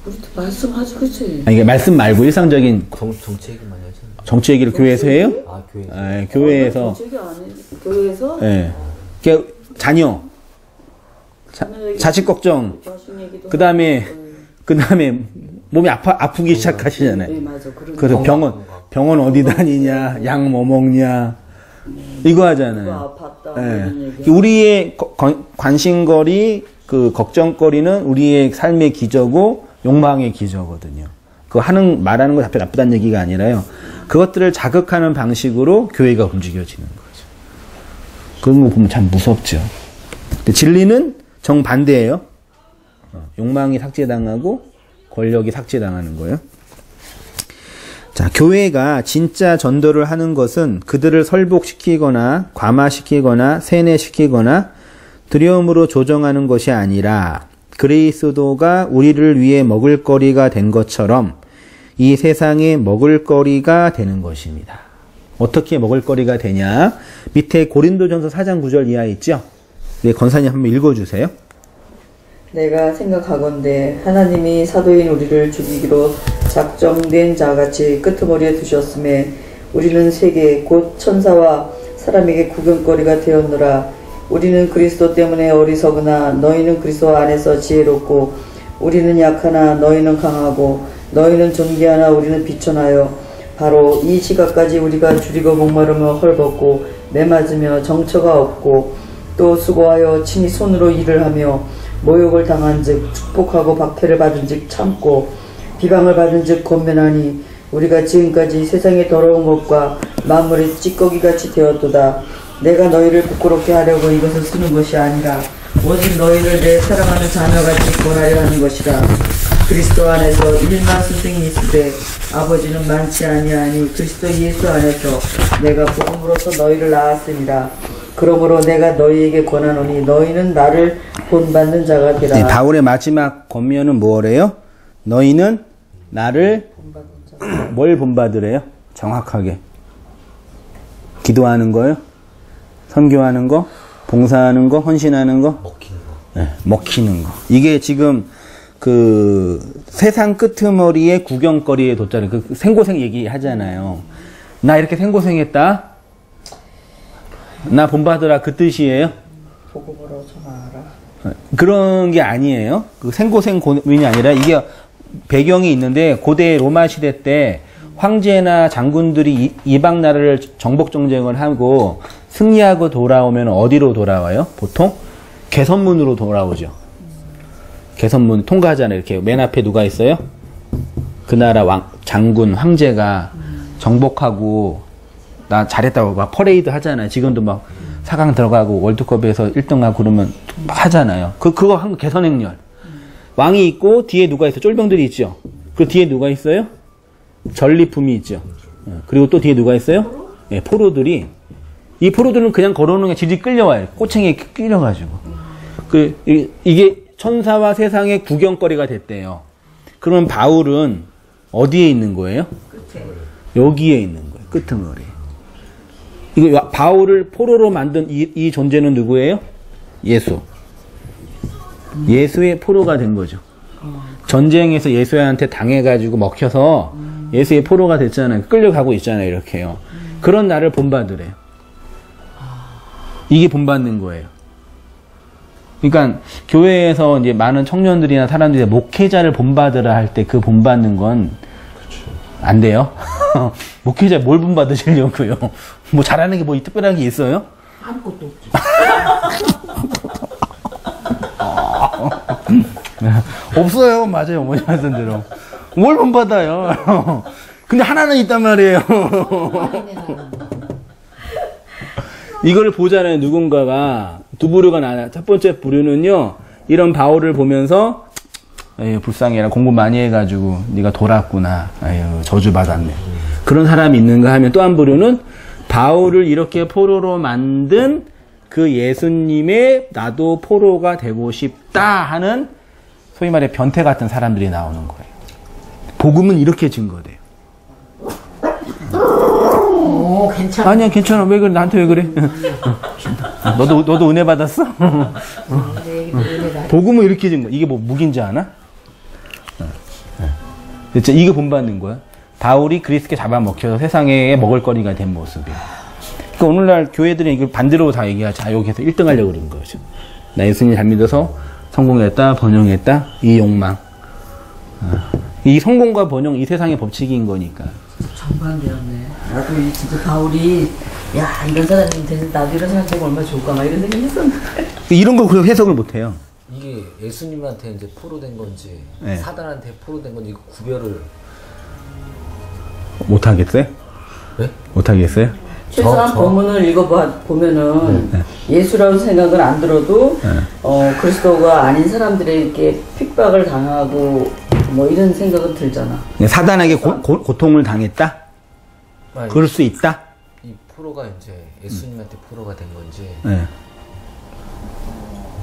우리도 말씀하지, 그치? 이게 말씀 말고 일상적인 정치 얘기 많이 하잖아요. 정치 얘기를 교회에서 해요? 아, 교회에서. 네, 교회에서. 정책이 아니, 교회에서? 네. 자녀. 자식 걱정. 그 다음에 몸이 아프기 시작하시잖아요. 네, 맞아. 그래서 병원 어디 다니냐, 약 뭐 먹냐, 이거 하잖아요. 아팠다. 네. 우리의 관심거리, 걱정거리는 우리의 삶의 기저고 욕망의 기저거든요. 말하는 거 나쁘다는 얘기가 아니라요. 그것들을 자극하는 방식으로 교회가 움직여지는 거죠. 그런 거 보면 참 무섭죠. 근데 진리는 정반대예요. 욕망이 삭제당하고 권력이 삭제당하는 거예요. 자, 교회가 진짜 전도를 하는 것은 그들을 설복시키거나 과마시키거나 세뇌시키거나 두려움으로 조정하는 것이 아니라 그리스도가 우리를 위해 먹을거리가 된 것처럼 이 세상에 먹을거리가 되는 것입니다. 어떻게 먹을거리가 되냐? 밑에 고린도전서 4장 9절 이하에 있죠? 네, 권사님 한번 읽어주세요. 내가 생각하건대 하나님이 사도인 우리를 죽이기로 작정된 자같이 끄트머리에 두셨음에 우리는 세계 곧 천사와 사람에게 구경거리가 되었노라. 우리는 그리스도 때문에 어리석으나 너희는 그리스도 안에서 지혜롭고 우리는 약하나 너희는 강하고 너희는 존귀하나 우리는 비천하여 바로 이 시각까지 우리가 줄이고 목마르며 헐벗고 매맞으며 정처가 없고 또 수고하여 친히 손으로 일을 하며 모욕을 당한즉 축복하고 박해를 받은즉 참고 비방을 받은즉 권면하니 우리가 지금까지 세상의 더러운 것과 만물의 찌꺼기같이 되었도다. 내가 너희를 부끄럽게 하려고 이것을 쓰는 것이 아니라 오직 너희를 내 사랑하는 자녀같이 권하려 하는 것이라. 그리스도 안에서 일만 스승이 있을 때 아버지는 많지 아니하니 그리스도 예수 안에서 내가 복음으로서 너희를 낳았으니라. 그러므로 내가 너희에게 권하노니 너희는 나를 본받는 자가 되라. 네, 바울의 마지막 권면은 뭐래요? 너희는 나를 뭘 본받으래요? 정확하게. 기도하는 거요? 선교하는 거? 봉사하는 거? 헌신하는 거? 먹히는 거. 네, 먹히는 거. 이게 지금 그 세상 끄트머리에 구경거리에 돗자리 그 생고생 얘기하잖아요. 나 이렇게 생고생했다. 나 본받으라 그 뜻이에요. 보고 보러 전화하라. 그런 게 아니에요. 그 생고생 고민이 아니라 이게 배경이 있는데 고대 로마 시대 때 황제나 장군들이 이방 나라를 정복 정쟁을 하고 승리하고 돌아오면 어디로 돌아와요? 보통 개선문으로 돌아오죠. 개선문 통과하잖아요. 이렇게 맨 앞에 누가 있어요? 그 나라 장군, 황제가 정복하고 나 잘했다고 막 퍼레이드 하잖아요. 지금도 막 4강 들어가고 월드컵에서 1등하고 그러면 막 하잖아요. 그거 한 개선행렬. 왕이 있고 뒤에 누가 있어? 쫄병들이 있죠. 그 뒤에 누가 있어요? 전리품이 있죠. 그리고 또 뒤에 누가 있어요? 예, 포로들이. 이 포로들은 그냥 걸어오는 게 질질 끌려와요. 꼬챙이에 끌려가지고. 이게 천사와 세상의 구경거리가 됐대요. 그러면 바울은 어디에 있는 거예요? 끝에. 여기에 있는 거예요. 끄트머리. 이거 바울을 포로로 만든 이 존재는 누구예요? 예수. 예수의 포로가 된 거죠. 전쟁에서 예수한테 당해가지고 먹혀서 예수의 포로가 됐잖아요. 끌려가고 있잖아요. 이렇게요. 그런 나를 본받으래요. 이게 본받는 거예요. 그러니까 교회에서 이제 많은 청년들이나 사람들이 목회자를 본받으라 할 때 그 본받는 건 안 돼요. 목회자 뭘 본받으시려고요? 뭐 잘하는 게 뭐 특별한 게 있어요? 아무것도 없지. 없어요. 맞아요. 어머니 말씀대로. 뭘 본받아요? 근데 하나는 있단 말이에요. 이걸 보잖아요. 누군가가 두 부류가 나눠. 첫 번째 부류는요. 이런 바울을 보면서 에휴 불쌍해라. 공부 많이 해가지고 네가 돌았구나. 에휴 저주받았네. 그런 사람이 있는가 하면 또 한 부류는 바울을 이렇게 포로로 만든 그 예수님의 나도 포로가 되고 싶다 하는 소위 말해 변태 같은 사람들이 나오는 거예요. 복음은 이렇게 증거돼요. 오, 괜찮아. 아니야 괜찮아. 왜 그래? 나한테 왜 그래? 너도 은혜 받았어? 복음은 이렇게 증거. 이게 뭐 무기인지 아나? 진짜 이거 본받는 거야. 바울이 그리스도께 잡아먹혀서 세상에 먹을거리가 된 모습이에요. 그러니까 오늘날 교회들이 이걸 반대로 다 얘기하자. 여기서 1등 하려고 그러는 거죠. 나 예수님 잘 믿어서 성공했다, 번영했다, 이 욕망. 이 성공과 번영, 이 세상의 법칙인 거니까. 정반대였네. 나도 진짜 바울이 야 이런 사람이 되는 나도 이런 사람 되면 얼마나 좋을까 막 이런 생각이 했었는데 이런 거 그냥 해석을 못 해요. 이게 예수님한테 이제 포로된 건지 네. 사단한테 포로된 건지 이거 구별을 못 하겠어요? 네? 못 하겠어요? 최소한 본문을 읽어보면은 예수라고 생각은 안 들어도 그리스도가 아닌 사람들에게 핍박을 당하고 뭐 이런 생각은 들잖아. 사단에게 고통을 당했다? 아니, 그럴 수 있다? 이 포로가 이제 예수님한테 포로가 된 건지 네.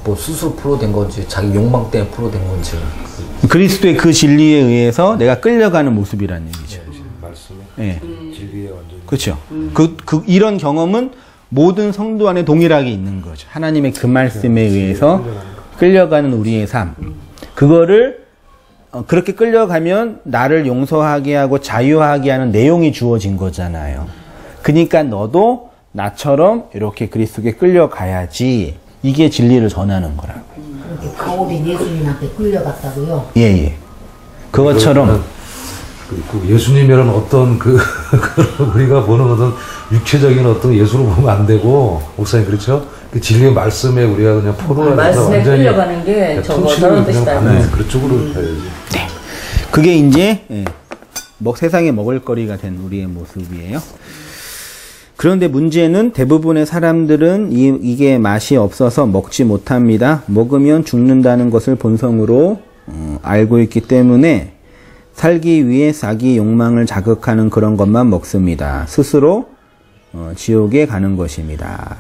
뭐 스스로 포로된 건지 자기 욕망 때문에 포로된 건지 그리스도의 그 진리에 의해서 내가 끌려가는 모습이라는 얘기죠. 말씀에 네. 진리에 완전히 그렇죠. 이런 경험은 모든 성도 안에 동일하게 있는 거죠. 하나님의 그 말씀에 의해서 끌려가는 우리의 삶. 그거를 그렇게 끌려가면 나를 용서하게 하고 자유하게 하는 내용이 주어진 거잖아요. 그러니까 너도 나처럼 이렇게 그리스도께 끌려가야지. 이게 진리를 전하는 거라고. 그렇게 바울이 예수님한테 끌려갔다고요? 예. 그것처럼 그 예수님이라는 어떤 우리가 보는 어떤 육체적인 어떤 예수로 보면 안 되고 목사님 그렇죠? 그 진리의 말씀에 우리가 그냥 포로가 말씀에 끌려가는 게 저런 뜻이다. 그쪽으로 가야지. 네. 그게 이제 세상에 먹을거리가 된 우리의 모습이에요. 그런데 문제는 대부분의 사람들은 이게 맛이 없어서 먹지 못합니다. 먹으면 죽는다는 것을 본성으로 알고 있기 때문에 살기 위해 자기 욕망을 자극하는 그런 것만 먹습니다. 스스로 지옥에 가는 것입니다.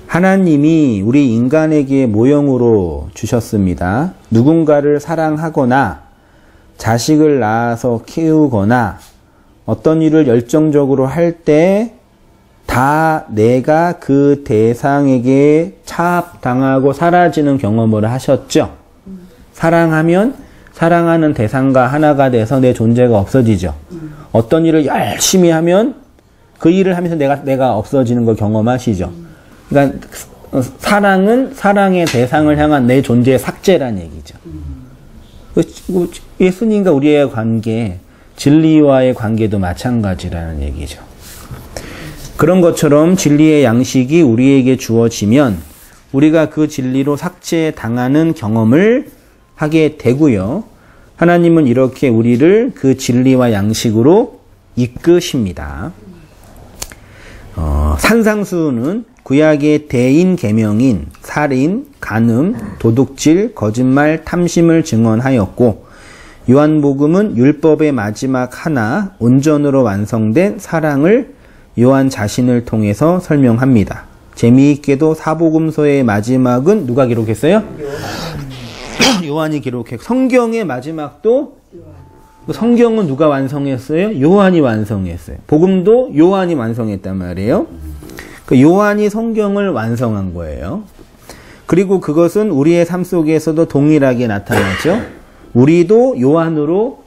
하나님이 우리 인간에게 모형으로 주셨습니다. 누군가를 사랑하거나 자식을 낳아서 키우거나 어떤 일을 열정적으로 할 때 다 내가 그 대상에게 차압당하고 사라지는 경험을 하셨죠. 사랑하면 사랑하는 대상과 하나가 돼서 내 존재가 없어지죠. 어떤 일을 열심히 하면 그 일을 하면서 내가 없어지는 걸 경험하시죠. 그러니까 사랑은 사랑의 대상을 향한 내 존재의 삭제란 얘기죠. 예수님과 우리의 관계, 진리와의 관계도 마찬가지라는 얘기죠. 그런 것처럼 진리의 양식이 우리에게 주어지면 우리가 그 진리로 삭제당하는 경험을 하게 되고요. 하나님은 이렇게 우리를 그 진리와 양식으로 이끄십니다. 산상수는 구약의 대인 계명인 살인, 간음, 도둑질, 거짓말, 탐심을 증언하였고 요한복음은 율법의 마지막 하나, 온전으로 완성된 사랑을 요한 자신을 통해서 설명합니다. 재미있게도 사복음서의 마지막은 누가 기록했어요? 요한이 기록했고 성경의 마지막도 성경은 누가 완성했어요? 요한이 완성했어요. 복음도 요한이 완성했단 말이에요. 그 요한이 성경을 완성한 거예요. 그리고 그것은 우리의 삶 속에서도 동일하게 나타나죠. 우리도 요한으로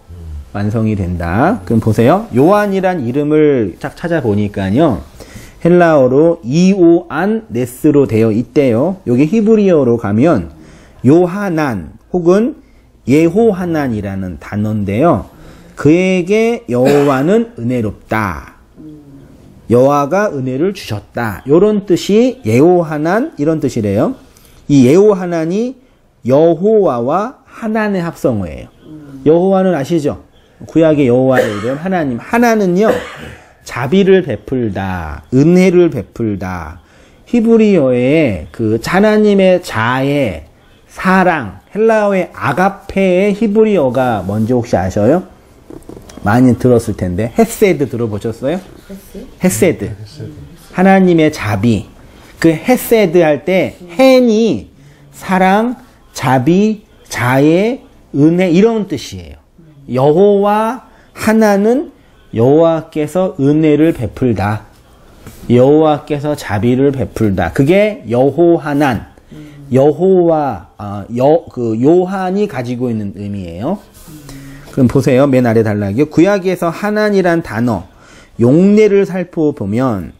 완성이 된다. 그럼 보세요. 요한이란 이름을 쫙 찾아보니까요. 헬라어로 이오안네스로 되어 있대요. 여기 히브리어로 가면 요하난 혹은 예호하난이라는 단어인데요. 그에게 여호와는 은혜롭다. 여호와가 은혜를 주셨다. 이런 뜻이 예호하난 이런 뜻이래요. 이 예호하난이 여호와와 하난의 합성어예요. 여호와는 아시죠? 구약의 여호와의 이름 하나님. 하나는요. 자비를 베풀다. 은혜를 베풀다. 히브리어의 그 하나님의 자애, 사랑, 헬라어의 아가페의 히브리어가 뭔지 혹시 아셔요? 많이 들었을 텐데. 헤세드 들어보셨어요? 헤세드. 하나님의 자비. 그 헤세드 할 때 헨이 사랑, 자비, 자애, 은혜 이런 뜻이에요. 여호와 하나는 여호와께서 은혜를 베풀다. 여호와께서 자비를 베풀다. 그게 여호하난. 여호와 요한이 가지고 있는 의미예요. 그럼 보세요. 맨 아래 단락이요. 구약에서 하나님이란 단어 용례를 살펴보면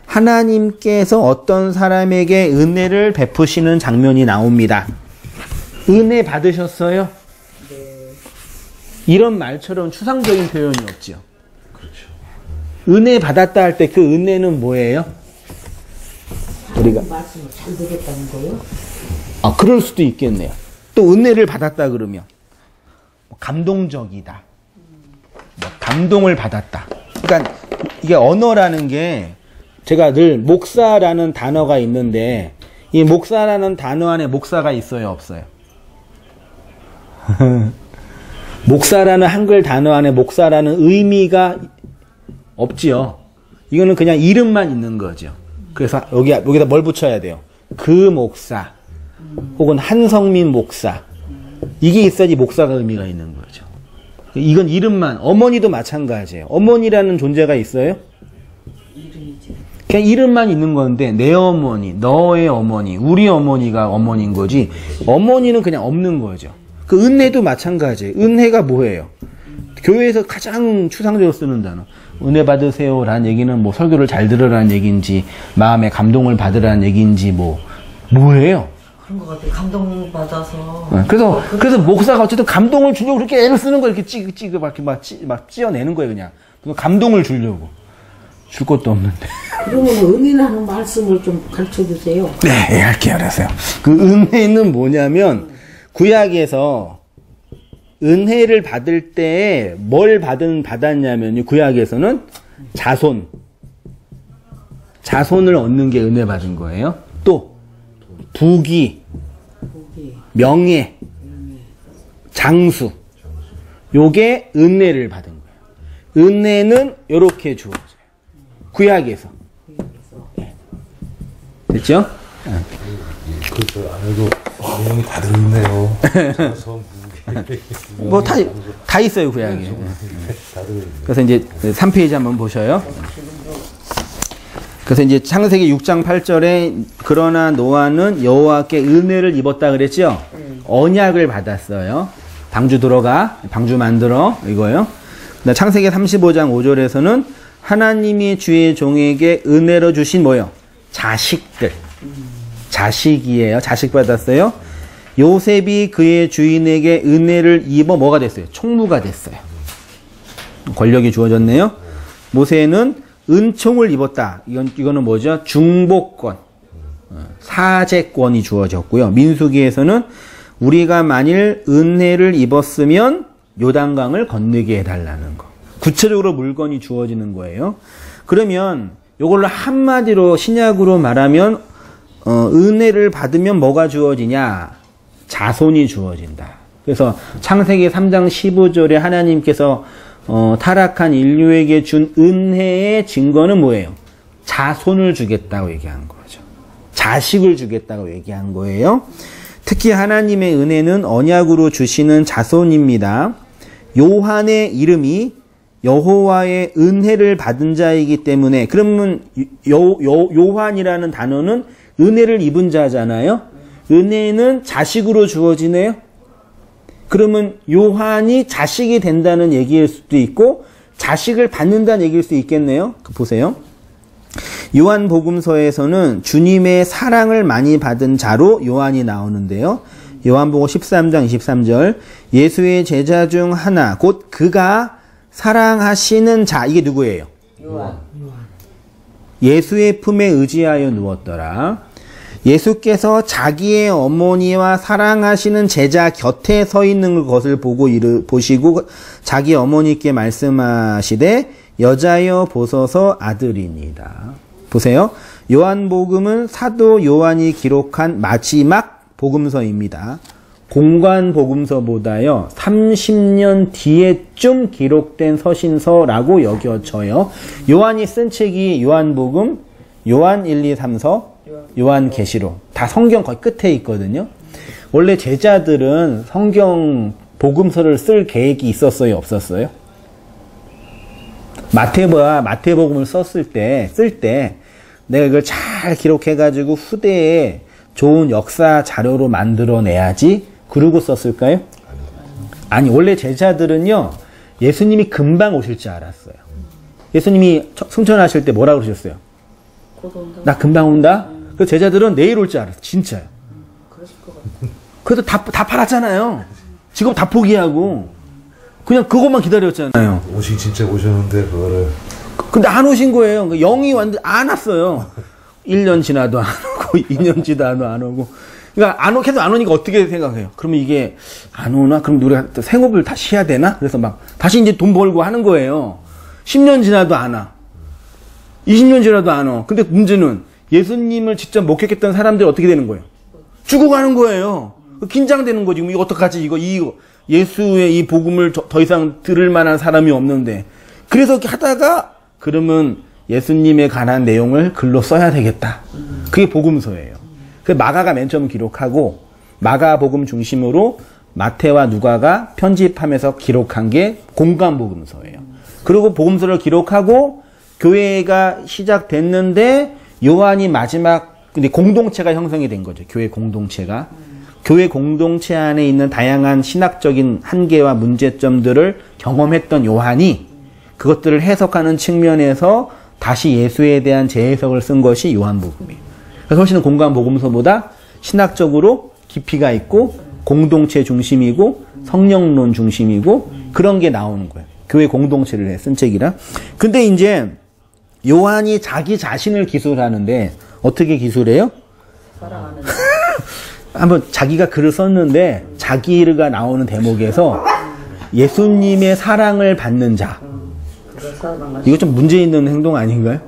하나님께서 어떤 사람에게 은혜를 베푸시는 장면이 나옵니다. 은혜 받으셨어요? 네. 이런 말처럼 추상적인 표현이 없죠. 그렇죠. 은혜 받았다 할 때 그 은혜는 뭐예요? 우리가 말씀을 잘 듣겠다는 거예요? 아, 그럴 수도 있겠네요. 또 은혜를 받았다 그러면 감동적이다. 감동을 받았다. 그러니까 이게 언어라는 게 제가 늘 목사라는 단어가 있는데 이 목사라는 단어 안에 목사가 있어요, 없어요? 목사라는 한글 단어 안에 목사라는 의미가 없지요. 이거는 그냥 이름만 있는 거죠. 그래서 여기다 뭘 붙여야 돼요? 그 목사 혹은 한성민 목사 이게 있어야지 목사가 의미가 있는 거죠. 이건 이름만. 어머니도 마찬가지예요. 어머니라는 존재가 있어요? 그냥 이름만 있는 건데 내 어머니, 너의 어머니, 우리 어머니가 어머니인 거지 어머니는 그냥 없는 거죠. 그 은혜도 마찬가지예요. 은혜가 뭐예요? 교회에서 가장 추상적으로 쓰는 단어. 은혜 받으세요라는 얘기는 뭐 설교를 잘 들으라는 얘기인지 마음에 감동을 받으라는 얘기인지 뭐예요? 그런 것 같아요. 감동 받아서. 그래서 목사가 어쨌든 감동을 주려고 그렇게 애를 쓰는 거예요. 이렇게 막 찌어내는 거예요, 그냥. 감동을 주려고. 줄 것도 없는데. 그러면 은혜라는 말씀을 좀 가르쳐 주세요. 네, 할게요. 알았어요. 그 은혜는 뭐냐면 구약에서 은혜를 받을 때 뭘 받았냐면요. 구약에서는 자손을 얻는 게 은혜 받은 거예요. 또 부귀, 명예, 장수. 요게 은혜를 받은 거예요. 은혜는 요렇게 주어져요. 구약에서. 네. 됐죠? 그렇죠. 안에도 내용이 다 들어있네요. 뭐 다 있어요, 구약에. 그래서 이제 3페이지 한번 보셔요. 그래서 이제 창세기 6장 8절에 그러나 노아는 여호와께 은혜를 입었다 그랬죠? 언약을 받았어요. 방주 들어가, 방주 만들어, 이거요. 창세기 35장 5절에서는 하나님이 주의 종에게 은혜로 주신 뭐요? 자식들. 자식이에요. 자식 받았어요. 요셉이 그의 주인에게 은혜를 입어 뭐가 됐어요? 총무가 됐어요. 권력이 주어졌네요. 모세는 은총을 입었다. 이거는 뭐죠? 중보권, 사제권이 주어졌고요. 민수기에서는 우리가 만일 은혜를 입었으면 요단강을 건너게 해달라는 거. 구체적으로 물건이 주어지는 거예요. 그러면 이걸로 한마디로 신약으로 말하면 은혜를 받으면 뭐가 주어지냐? 자손이 주어진다. 그래서 창세기 3장 15절에 하나님께서 타락한 인류에게 준 은혜의 증거는 뭐예요? 자손을 주겠다고 얘기한 거죠. 자식을 주겠다고 얘기한 거예요. 특히 하나님의 은혜는 언약으로 주시는 자손입니다. 요한의 이름이 여호와의 은혜를 받은 자이기 때문에, 그러면 요한이라는 단어는 은혜를 입은 자잖아요. 은혜는 자식으로 주어지네요. 그러면 요한이 자식이 된다는 얘기일 수도 있고 자식을 받는다는 얘기일 수도 있겠네요. 보세요. 요한복음서에서는 주님의 사랑을 많이 받은 자로 요한이 나오는데요. 요한복음 13장 23절, 예수의 제자 중 하나 곧 그가 사랑하시는 자, 이게 누구예요? 요한. 예수의 품에 의지하여 누웠더라. 예수께서 자기의 어머니와 사랑하시는 제자 곁에 서 있는 것을 보시고 자기 어머니께 말씀하시되 여자여 보소서 아들이니이다. 보세요. 요한복음은 사도 요한이 기록한 마지막 복음서입니다. 공관 복음서보다요 30년 뒤에쯤 기록된 서신서라고 여겨져요. 요한이 쓴 책이 요한복음, 요한 1, 2, 3서, 요한계시록, 다 성경 거의 끝에 있거든요. 원래 제자들은 성경 복음서를 쓸 계획이 있었어요, 없었어요? 마태복음을 쓸 때 내가 이걸 잘 기록해가지고 후대에 좋은 역사 자료로 만들어내야지 그러고 썼을까요? 아니, 원래 제자들은요 예수님이 금방 오실 줄 알았어요. 예수님이 승천하실 때 뭐라고 그러셨어요? 나 금방 온다? 그래서 제자들은 내일 올 줄 알았어요. 진짜요. 그래서 다 팔았잖아요. 직업 다 포기하고 그냥 그것만 기다렸잖아요. 오신 진짜 오셨는데 그거를. 근데 안 오신 거예요. 영이 완전 안 왔어요. 1년 지나도 안 오고 2년 지나도 안 오고. 그러니까 계속 안 오니까 어떻게 생각해요? 그러면 이게 안 오나? 그럼 우리가 또 생업을 다시 해야 되나? 그래서 막 다시 이제 돈 벌고 하는 거예요. 10년 지나도 안 와. 20년 지나도 안 와. 근데 문제는 예수님을 직접 목격했던 사람들이 어떻게 되는 거예요? 죽어가는 거예요. 긴장되는 거지. 이거 어떡하지? 이거 예수의 이 복음을 더 이상 들을 만한 사람이 없는데. 그래서 이렇게 하다가 그러면 예수님에 관한 내용을 글로 써야 되겠다. 그게 복음서예요. 그 마가가 맨 처음 기록하고 마가복음 중심으로 마태와 누가가 편집하면서 기록한 게 공관복음서예요. 그리고 복음서를 기록하고 교회가 시작됐는데 요한이 마지막 근데 공동체가 형성이 된 거죠. 교회 공동체가. 교회 공동체 안에 있는 다양한 신학적인 한계와 문제점들을 경험했던 요한이 그것들을 해석하는 측면에서 다시 예수에 대한 재해석을 쓴 것이 요한복음이에요. 그래서 훨씬 공관복음서보다 신학적으로 깊이가 있고 공동체 중심이고 성령론 중심이고 그런 게 나오는 거예요. 교회 공동체를 쓴 책이라. 근데 이제 요한이 자기 자신을 기술하는데 어떻게 기술해요? 사랑하는 한번 자기가 글을 썼는데 자기가 나오는 대목에서 예수님의 사랑을 받는 자. 이거 좀 문제 있는 행동 아닌가요?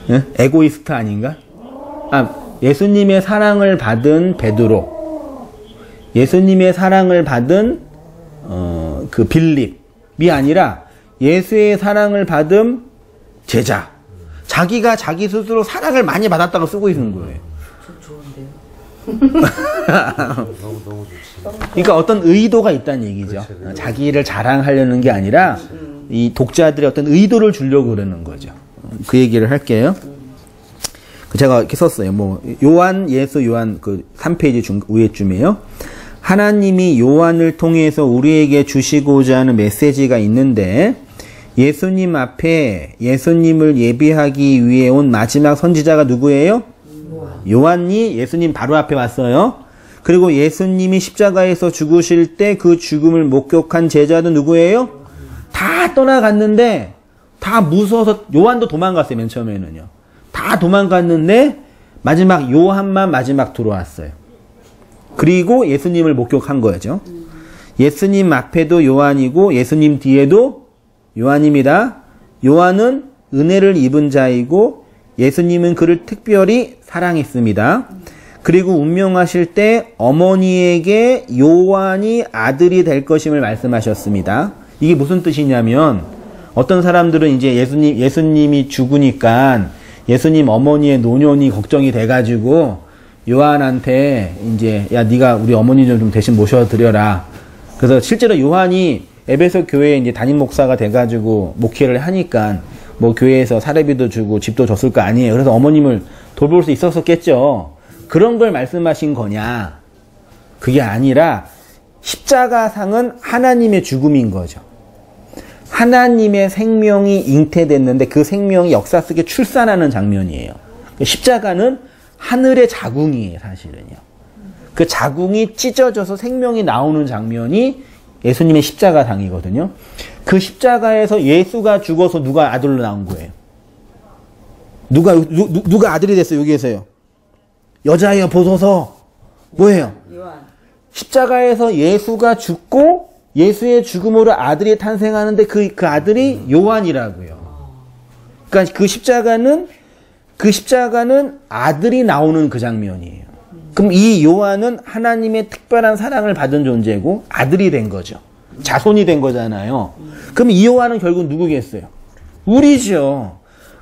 예? 에고이스트 아닌가? 예수님의 사랑을 받은 베드로, 예수님의 사랑을 받은 그 빌립이 아니라 예수의 사랑을 받은 제자. 자기가 자기 스스로 사랑을 많이 받았다고 쓰고 있는 거예요. 너무 좋지. 그러니까 어떤 의도가 있다는 얘기죠. 그렇죠. 자기를 자랑하려는 게 아니라 이 독자들의 어떤 의도를 주려고 그러는 거죠. 그 얘기를 할게요. 제가 이렇게 썼어요. 요한, 예수, 요한 그 3페이지 위에쯤이에요. 하나님이 요한을 통해서 우리에게 주시고자 하는 메시지가 있는데 예수님 앞에 예수님을 예비하기 위해 온 마지막 선지자가 누구예요? 요한이 예수님 바로 앞에 왔어요. 그리고 예수님이 십자가에서 죽으실 때 그 죽음을 목격한 제자도 누구예요? 다 떠나갔는데 다 무서워서 요한도 도망갔어요. 맨 처음에는요. 다 도망갔는데 마지막 요한만 마지막 들어왔어요. 그리고 예수님을 목격한 거죠. 예수님 앞에도 요한이고 예수님 뒤에도 요한입니다. 요한은 은혜를 입은 자이고 예수님은 그를 특별히 사랑했습니다. 그리고 운명하실 때 어머니에게 요한이 아들이 될 것임을 말씀하셨습니다. 이게 무슨 뜻이냐면 어떤 사람들은 이제 예수님이 죽으니까 예수님 어머니의 노년이 걱정이 돼가지고 요한한테 이제 야 네가 우리 어머니 좀 대신 모셔드려라. 그래서 실제로 요한이 에베소 교회에 이제 담임 목사가 돼가지고 목회를 하니까 뭐 교회에서 사례비도 주고 집도 줬을 거 아니에요. 그래서 어머님을 돌볼 수 있었겠죠. 그런 걸 말씀하신 거냐? 그게 아니라 십자가상은 하나님의 죽음인 거죠. 하나님의 생명이 잉태됐는데 그 생명이 역사 속에 출산하는 장면이에요. 십자가는 하늘의 자궁이에요, 사실은요. 그 자궁이 찢어져서 생명이 나오는 장면이 예수님의 십자가상이거든요. 그 십자가에서 예수가 죽어서 누가 아들로 나온 거예요? 누가 아들이 됐어요, 여기에서요? 여자여 보소서. 뭐예요? 요한. 십자가에서 예수가 죽고 예수의 죽음으로 아들이 탄생하는데 그 아들이 요한이라고요. 그러니까 그 십자가는 아들이 나오는 그 장면이에요. 그럼 이 요한은 하나님의 특별한 사랑을 받은 존재고 아들이 된 거죠. 자손이 된 거잖아요. 그럼 이 요한은 결국 누구겠어요? 우리죠.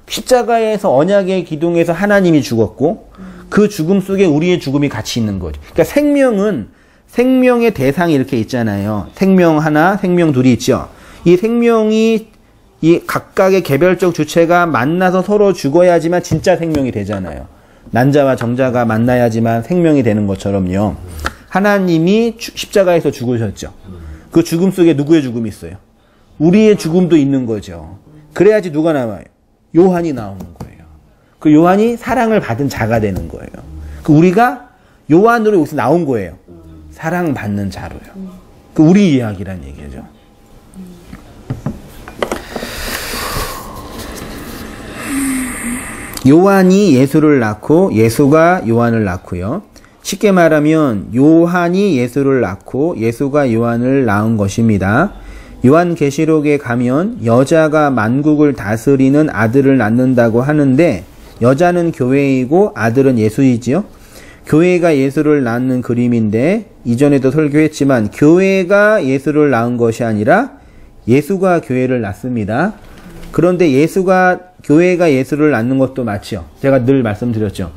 십자가에서 언약의 기둥에서 하나님이 죽었고 그 죽음 속에 우리의 죽음이 같이 있는 거죠. 그러니까 생명의 대상이 이렇게 있잖아요. 생명 하나, 생명 둘이 있죠. 이 생명이 이 각각의 개별적 주체가 만나서 서로 죽어야지만 진짜 생명이 되잖아요. 난자와 정자가 만나야지만 생명이 되는 것처럼요. 하나님이 십자가에서 죽으셨죠. 그 죽음 속에 누구의 죽음이 있어요? 우리의 죽음도 있는 거죠. 그래야지 누가 나와요? 요한이 나오는 거예요. 그 요한이 사랑을 받은 자가 되는 거예요. 그 우리가 요한으로 여기서 나온 거예요. 사랑받는 자로요. 그 우리 이야기란 얘기죠. 요한이 예수를 낳고 예수가 요한을 낳고요. 쉽게 말하면 요한이 예수를 낳고 예수가 요한을 낳은 것입니다. 요한계시록에 가면 여자가 만국을 다스리는 아들을 낳는다고 하는데 여자는 교회이고 아들은 예수이지요. 교회가 예수를 낳는 그림인데 이전에도 설교했지만 교회가 예수를 낳은 것이 아니라 예수가 교회를 낳습니다. 그런데 교회가 예수를 낳는 것도 맞죠. 제가 늘 말씀드렸죠.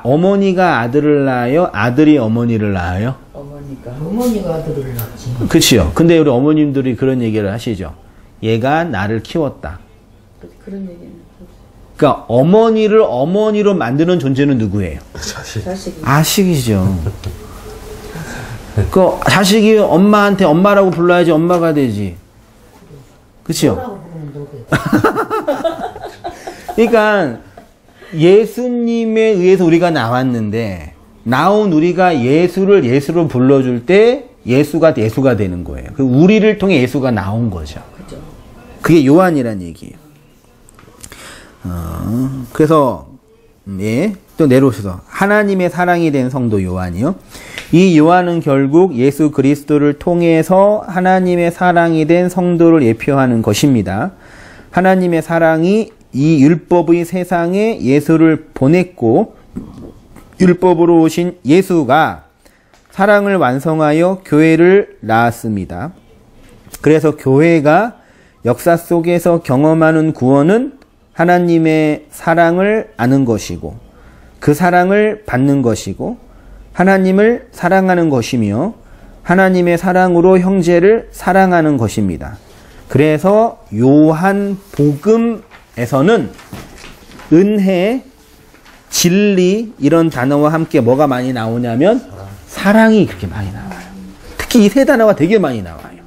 어머니가 아들을 낳아요? 아들이 어머니를 낳아요? 어머니가 아들을 낳지. 그치요. 근데 우리 어머님들이 그런 얘기를 하시죠. 얘가 나를 키웠다. 그런 얘기는. 그러니까 어머니를 어머니로 만드는 존재는 누구예요? 자식이. 아식이죠. 그 자식이 엄마한테 엄마라고 불러야지 엄마가 되지. 그치요? 뭐라고 부르면 너게. 그러니까 예수님에 의해서 우리가 나왔는데 나온 우리가 예수로 불러줄 때 예수가 되는 거예요. 우리를 통해 예수가 나온 거죠. 그게 요한이란 얘기예요. 그래서 또 내려오셔서 하나님의 사랑이 된 성도 요한이요. 이 요한은 결국 예수 그리스도를 통해서 하나님의 사랑이 된 성도를 예표하는 것입니다. 하나님의 사랑이 이 율법의 세상에 예수를 보냈고 율법으로 오신 예수가 사랑을 완성하여 교회를 낳았습니다. 그래서 교회가 역사 속에서 경험하는 구원은 하나님의 사랑을 아는 것이고 그 사랑을 받는 것이고 하나님을 사랑하는 것이며 하나님의 사랑으로 형제를 사랑하는 것입니다. 그래서 요한 복음에서는 은혜, 진리 이런 단어와 함께 뭐가 많이 나오냐면 사랑이 그렇게 많이 나와요. 특히 이 세 단어가 되게 많이 나와요.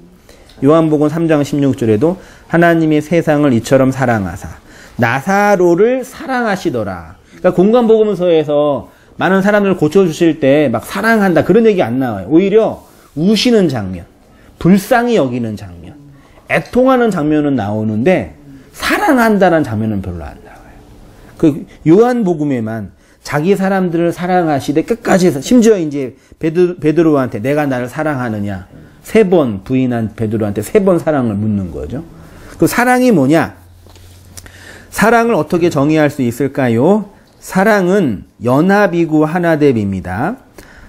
요한복음 3장 16절에도 하나님이 세상을 이처럼 사랑하사 나사로를 사랑하시더라. 그러니까 공관복음서에서 많은 사람을 고쳐주실 때 막 사랑한다 그런 얘기 안 나와요. 오히려 우시는 장면, 불쌍히 여기는 장면, 애통하는 장면은 나오는데 사랑한다는 장면은 별로 안 나와요. 그 요한복음에만 자기 사람들을 사랑하시되 끝까지 해서 심지어 이제 베드로한테 내가 나를 사랑하느냐 3번 부인한 베드로한테 3번 사랑을 묻는 거죠. 그 사랑이 뭐냐? 사랑을 어떻게 정의할 수 있을까요? 사랑은 연합이고 하나됨입니다.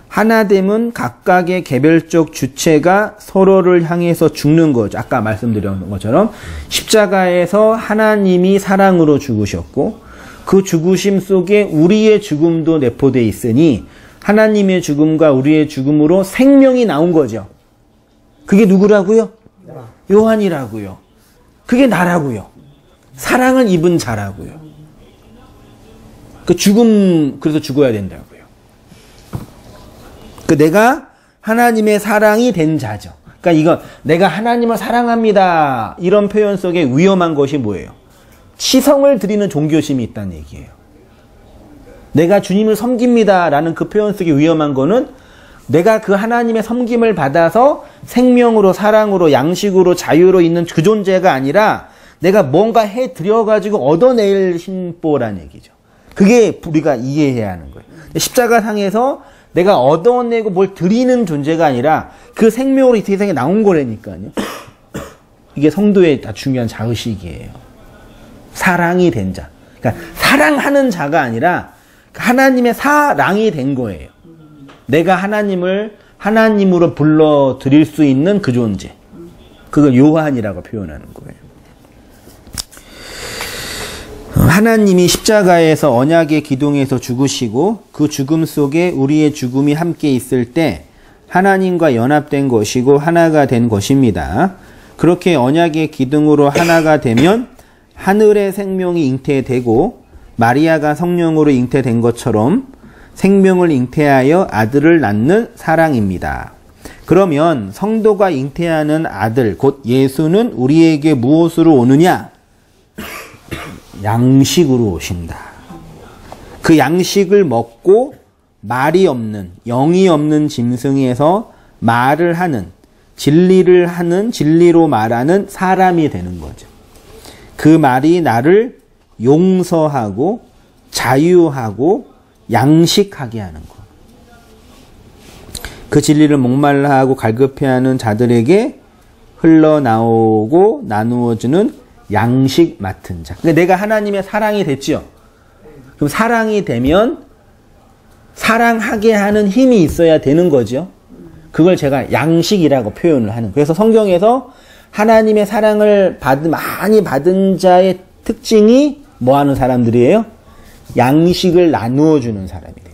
하나됨은 각각의 개별적 주체가 서로를 향해서 죽는 거죠. 아까 말씀드린 것처럼 십자가에서 하나님이 사랑으로 죽으셨고 그 죽으심 속에 우리의 죽음도 내포되어 있으니 하나님의 죽음과 우리의 죽음으로 생명이 나온 거죠. 그게 누구라고요? 요한이라고요. 그게 나라고요. 사랑을 입은 자라고요. 그 죽음, 그래서 죽어야 된다고요. 그 내가 하나님의 사랑이 된 자죠. 그러니까 이건 내가 하나님을 사랑합니다. 이런 표현 속에 위험한 것이 뭐예요? 치성을 드리는 종교심이 있다는 얘기예요. 내가 주님을 섬깁니다. 라는 그 표현 속에 위험한 거는 내가 그 하나님의 섬김을 받아서 생명으로, 사랑으로, 양식으로, 자유로 있는 그 존재가 아니라 내가 뭔가 해드려가지고 얻어낼 심보란 얘기죠. 그게 우리가 이해해야 하는 거예요. 십자가 상에서 내가 얻어내고 뭘 드리는 존재가 아니라 그 생명으로 이 세상에 나온 거라니까요. 이게 성도의 중요한 자의식이에요. 사랑이 된 자. 그러니까 사랑하는 자가 아니라 하나님의 사랑이 된 거예요. 내가 하나님을 하나님으로 불러드릴 수 있는 그 존재. 그걸 요한이라고 표현하는 거예요. 하나님이 십자가에서 언약의 기둥에서 죽으시고 그 죽음 속에 우리의 죽음이 함께 있을 때 하나님과 연합된 것이고 하나가 된 것입니다. 그렇게 언약의 기둥으로 하나가 되면 하늘의 생명이 잉태되고 마리아가 성령으로 잉태된 것처럼 생명을 잉태하여 아들을 낳는 사랑입니다. 그러면 성도가 잉태하는 아들 곧 예수는 우리에게 무엇으로 오느냐? 양식으로 오신다. 그 양식을 먹고 말이 없는, 영이 없는 짐승에서 말을 하는, 진리를 하는, 진리로 말하는 사람이 되는 거죠. 그 말이 나를 용서하고 자유하고 양식하게 하는 거. 그 진리를 목말라 하고 갈급해하는 자들에게 흘러나오고 나누어주는 양식 맡은 자. 그러니까 내가 하나님의 사랑이 됐죠. 그럼 사랑이 되면 사랑하게 하는 힘이 있어야 되는 거죠. 그걸 제가 양식이라고 표현을 하는 거예요. 그래서 성경에서 하나님의 사랑을 많이 받은 자의 특징이 뭐 하는 사람들이에요? 양식을 나누어 주는 사람이 된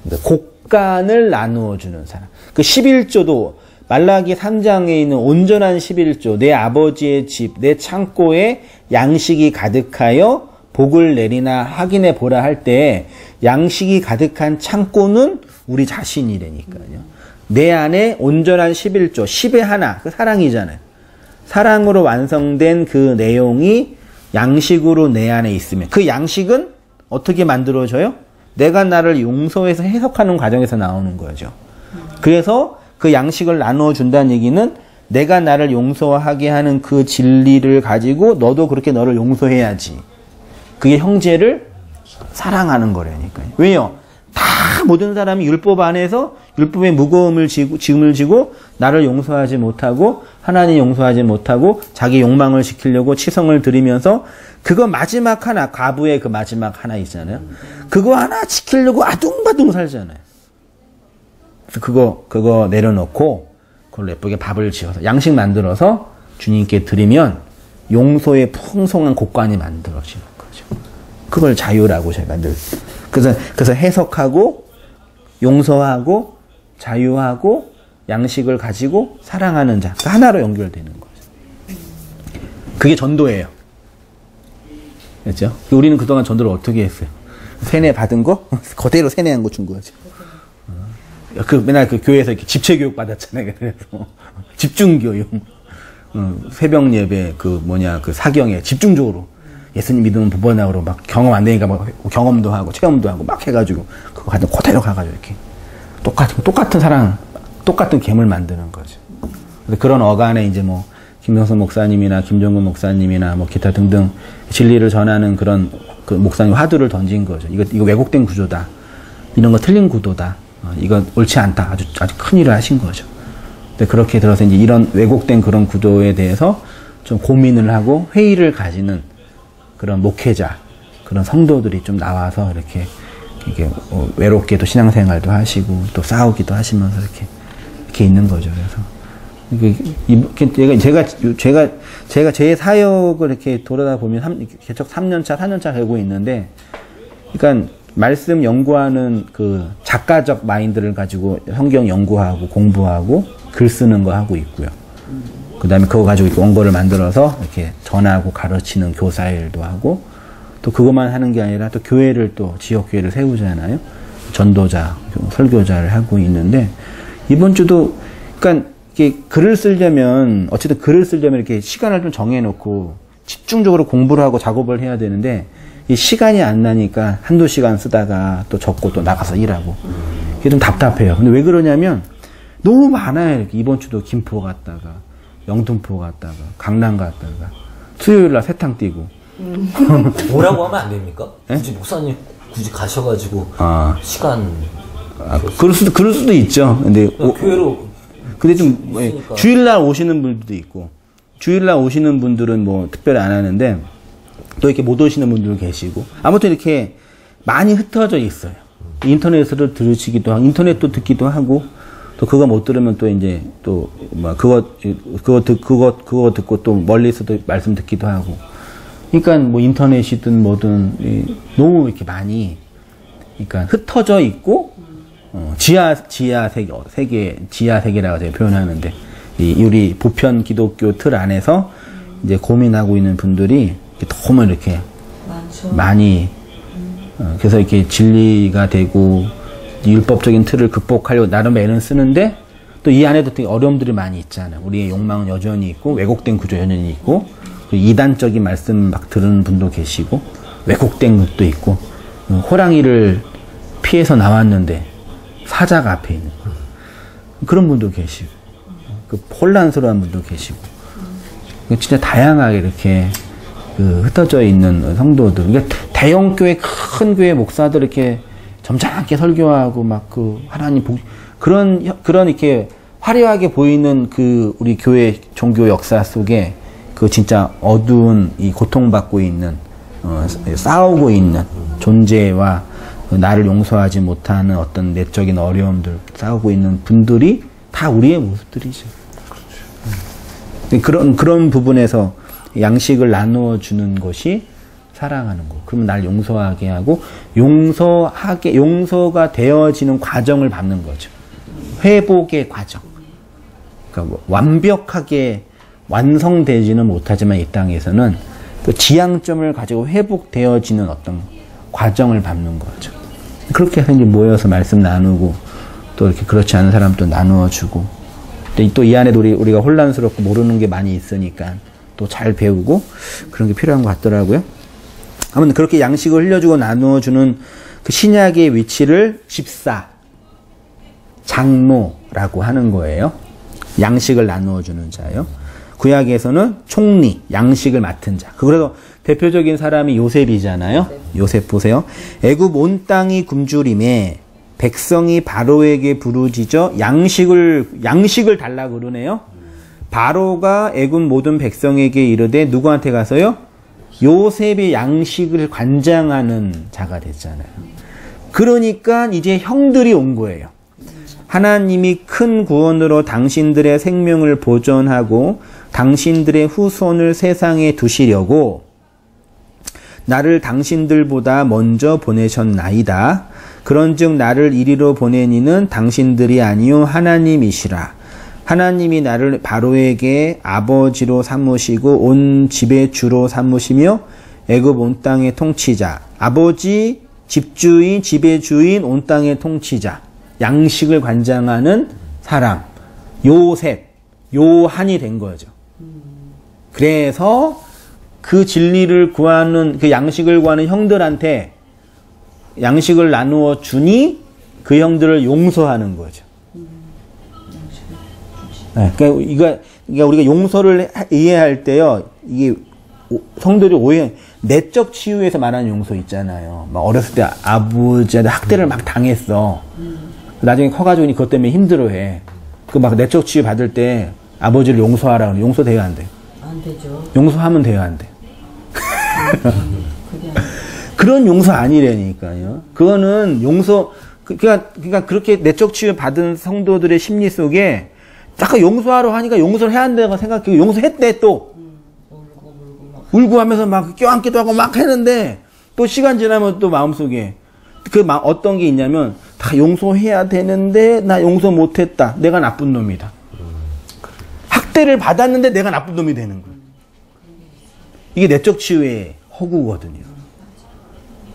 거예요. 곡간을 나누어 주는 사람. 그 11조도 말라기 3장에 있는 온전한 11조, 내 아버지의 집, 내 창고에 양식이 가득하여 복을 내리나 확인해 보라 할 때 양식이 가득한 창고는 우리 자신이라니까요. 내 안에 온전한 11조, 10의 하나, 그 사랑이잖아요. 사랑으로 완성된 그 내용이 양식으로 내 안에 있으면 그 양식은 어떻게 만들어져요? 내가 나를 용서해서 해석하는 과정에서 나오는 거죠. 그래서 그 양식을 나누어 준다는 얘기는 내가 나를 용서하게 하는 그 진리를 가지고 너도 그렇게 너를 용서해야지. 그게 형제를 사랑하는 거라니까요. 왜요? 다 모든 사람이 율법 안에서 율법의 무거움을 짐을 지고 나를 용서하지 못하고 하나님 용서하지 못하고 자기 욕망을 지키려고 치성을 들이면서 그거 마지막 하나, 과부의 그 마지막 하나 있잖아요. 그거 하나 지키려고 아둥바둥 살잖아요. 그거 내려놓고 그걸로 예쁘게 밥을 지어서 양식 만들어서 주님께 드리면 용서의 풍성한 곡간이 만들어지는 거죠. 그걸 자유라고 제가 늘 그래서 해석하고 용서하고 자유하고 양식을 가지고 사랑하는 자 하나로 연결되는 거죠. 그게 전도예요. 그렇죠? 우리는 그동안 전도를 어떻게 했어요? 세뇌 받은 거 그대로 세뇌한 거 준 거죠. 맨날 그 교회에서 이렇게 집체 교육 받았잖아요. 그래서 집중 교육, 새벽 예배 그 사경에 집중적으로 예수님 믿으면 복받아라고 막 경험 안 되니까 막 경험도 하고 체험도 하고 막 해가지고 그거 가지고 그대로 가가지고 이렇게 똑같은 사랑, 똑같은 갬을 만드는 거죠. 그런 어간에 이제 뭐 김성선 목사님이나 김종근 목사님이나 뭐 기타 등등 진리를 전하는 그런 그 목사님 화두를 던진 거죠. 이거 왜곡된 구조다. 이런 거 틀린 구도다. 이거 옳지 않다. 아주 큰 일을 하신 거죠. 근데 그렇게 들어서 이제 이런 왜곡된 그런 구도에 대해서 좀 고민을 하고 회의를 가지는 그런 목회자, 그런 성도들이 좀 나와서 이렇게 외롭게도 신앙생활도 하시고 또 싸우기도 하시면서 이렇게 있는 거죠. 그래서 제가 제 사역을 이렇게 돌아다 보면 개척 3년차, 4년차 되고 있는데, 그러니까 말씀 연구하는 그 작가적 마인드를 가지고 성경 연구하고 공부하고 글 쓰는 거 하고 있고요. 그 다음에 그거 가지고 이렇게 원고를 만들어서 이렇게 전하고 가르치는 교사 일도 하고, 또 그것만 하는 게 아니라 또 교회를 또 지역교회를 세우잖아요. 전도자, 설교자를 하고 있는데, 이번 주도, 그러니까 이렇게 글을 쓰려면, 어쨌든 글을 쓰려면 이렇게 시간을 좀 정해놓고 집중적으로 공부를 하고 작업을 해야 되는데, 이 시간이 안 나니까 한두 시간 쓰다가 또 적고 또 나가서 일하고. 이게 좀 답답해요. 근데 왜 그러냐면, 너무 많아요. 이렇게 이번 주도 김포 갔다가, 영등포 갔다가, 강남 갔다가, 수요일 날 세탕 뛰고. 뭐라고 하면 안 됩니까? 네? 굳이 목사님 굳이 가셔가지고 시간 그럴 수도 있죠. 근데 교회로 근데 좀 주일날 오시는 분들도 있고, 주일날 오시는 분들은 뭐 특별히 안 하는데 또 이렇게 못 오시는 분들도 계시고, 아무튼 이렇게 많이 흩어져 있어요. 인터넷으로 들으시기도 하고, 인터넷도 듣기도 하고, 또 그거 못 들으면 또 이제 또 뭐 그거 듣고 또 멀리서도 말씀 듣기도 하고. 그러니까 뭐 인터넷이든 뭐든 너무 이렇게 많이, 그러니까 흩어져 있고, 지하 세계라고 제가 표현하는데, 우리 보편 기독교 틀 안에서 이제 고민하고 있는 분들이 너무 이렇게 많이, 그래서 이렇게 진리가 되고 율법적인 틀을 극복하려고 나름 애는 쓰는데, 또 이 안에도 되게 어려움들이 많이 있잖아요. 우리의 욕망은 여전히 있고, 왜곡된 구조 여전히 있고, 이단적인 말씀 막 들은 분도 계시고, 왜곡된 것도 있고, 호랑이를 피해서 나왔는데 사자가 앞에 있는 그런 분도 계시고, 혼란스러운 분도 계시고, 진짜 다양하게 이렇게 흩어져 있는 성도들. 그러니까 대형 교회, 큰 교회 목사들 이렇게 점잖게 설교하고 막 하나님 그런 이렇게 화려하게 보이는 우리 교회 종교 역사 속에 진짜 어두운 이 고통받고 있는, 싸우고 있는 존재와 나를 용서하지 못하는 어떤 내적인 어려움들 싸우고 있는 분들이 다 우리의 모습들이죠. 그런 부분에서 양식을 나누어 주는 것이 사랑하는 거. 그러면 날 용서하게 하고, 용서가 되어지는 과정을 밟는 거죠. 회복의 과정. 그러니까 완벽하게 완성되지는 못하지만 이 땅에서는 그 지향점을 가지고 회복되어지는 어떤 과정을 밟는 거죠. 그렇게 해서 이제 모여서 말씀 나누고, 또 이렇게 그렇지 않은 사람도 나누어 주고, 또 이 안에도 우리가 혼란스럽고 모르는 게 많이 있으니까 또 잘 배우고 그런 게 필요한 것 같더라고요. 아무튼 그렇게 양식을 흘려주고 나누어 주는 그 신약의 위치를 집사, 장로라고 하는 거예요. 양식을 나누어 주는 자예요. 구약에서는 총리, 양식을 맡은 자. 그래서 대표적인 사람이 요셉이잖아요. 요셉 보세요. 애굽 온 땅이 굶주림에 백성이 바로에게 부르짖어 양식을 달라 그러네요. 바로가 애굽 모든 백성에게 이르되 누구한테 가서요? 요셉의 양식을 관장하는 자가 됐잖아요. 그러니까 이제 형들이 온 거예요. 하나님이 큰 구원으로 당신들의 생명을 보존하고 당신들의 후손을 세상에 두시려고 나를 당신들보다 먼저 보내셨나이다. 그런즉 나를 이리로 보내니는 당신들이 아니요 하나님이시라. 하나님이 나를 바로에게 아버지로 삼으시고 온 집의 주로 삼으시며 애굽 온 땅의 통치자, 아버지, 집주인, 집의 주인, 온 땅의 통치자. 양식을 관장하는 사람, 요셉, 요한이 된 거죠. 그래서 그 진리를 구하는, 그 양식을 구하는 형들한테 양식을 나누어 주니 그 형들을 용서하는 거죠. 네, 그러니까 우리가 용서를 이해할 때요, 이게 성도들이 오해, 내적 치유에서 말하는 용서 있잖아요. 막 어렸을 때 아버지한테 학대를 막 당했어. 나중에 커가지고 그것 때문에 힘들어해. 그 막 내적 치유 받을 때 아버지를 용서하라 그러면 용서돼야 안 돼? 안 되죠. 용서하면 돼야 안 돼? 그런 용서 아니라니까요. 그거는 용서, 그러니까 그렇게 내적 치유 받은 성도들의 심리 속에 딱 용서하러 하니까 용서를 해야 한다고 생각하고 용서했대 또. 울고 하면서 막 껴안기도 하고 막 했는데 또 시간 지나면 또 마음속에 어떤 게 있냐면 다 용서해야 되는데 나 용서 못했다. 내가 나쁜 놈이다. 학대를 받았는데 내가 나쁜 놈이 되는 거예요. 이게 내적 치유의 허구거든요.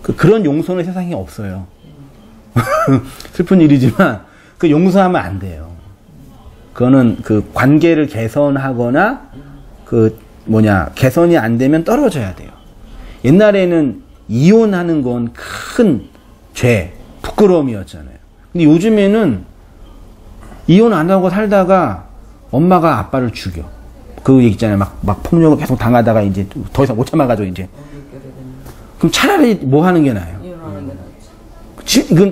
그런 용서는 세상에 없어요. 슬픈 일이지만 그 용서하면 안 돼요. 그거는 그 관계를 개선하거나 개선이 안 되면 떨어져야 돼요. 옛날에는 이혼하는 건 큰 죄, 부끄러움이었잖아요. 근데 요즘에는 이혼 안 하고 살다가 엄마가 아빠를 죽여. 그 얘기 있잖아요. 막 폭력을 계속 당하다가 이제 더 이상 못 참아가지고 이제. 그럼 차라리 뭐 하는 게 나아요?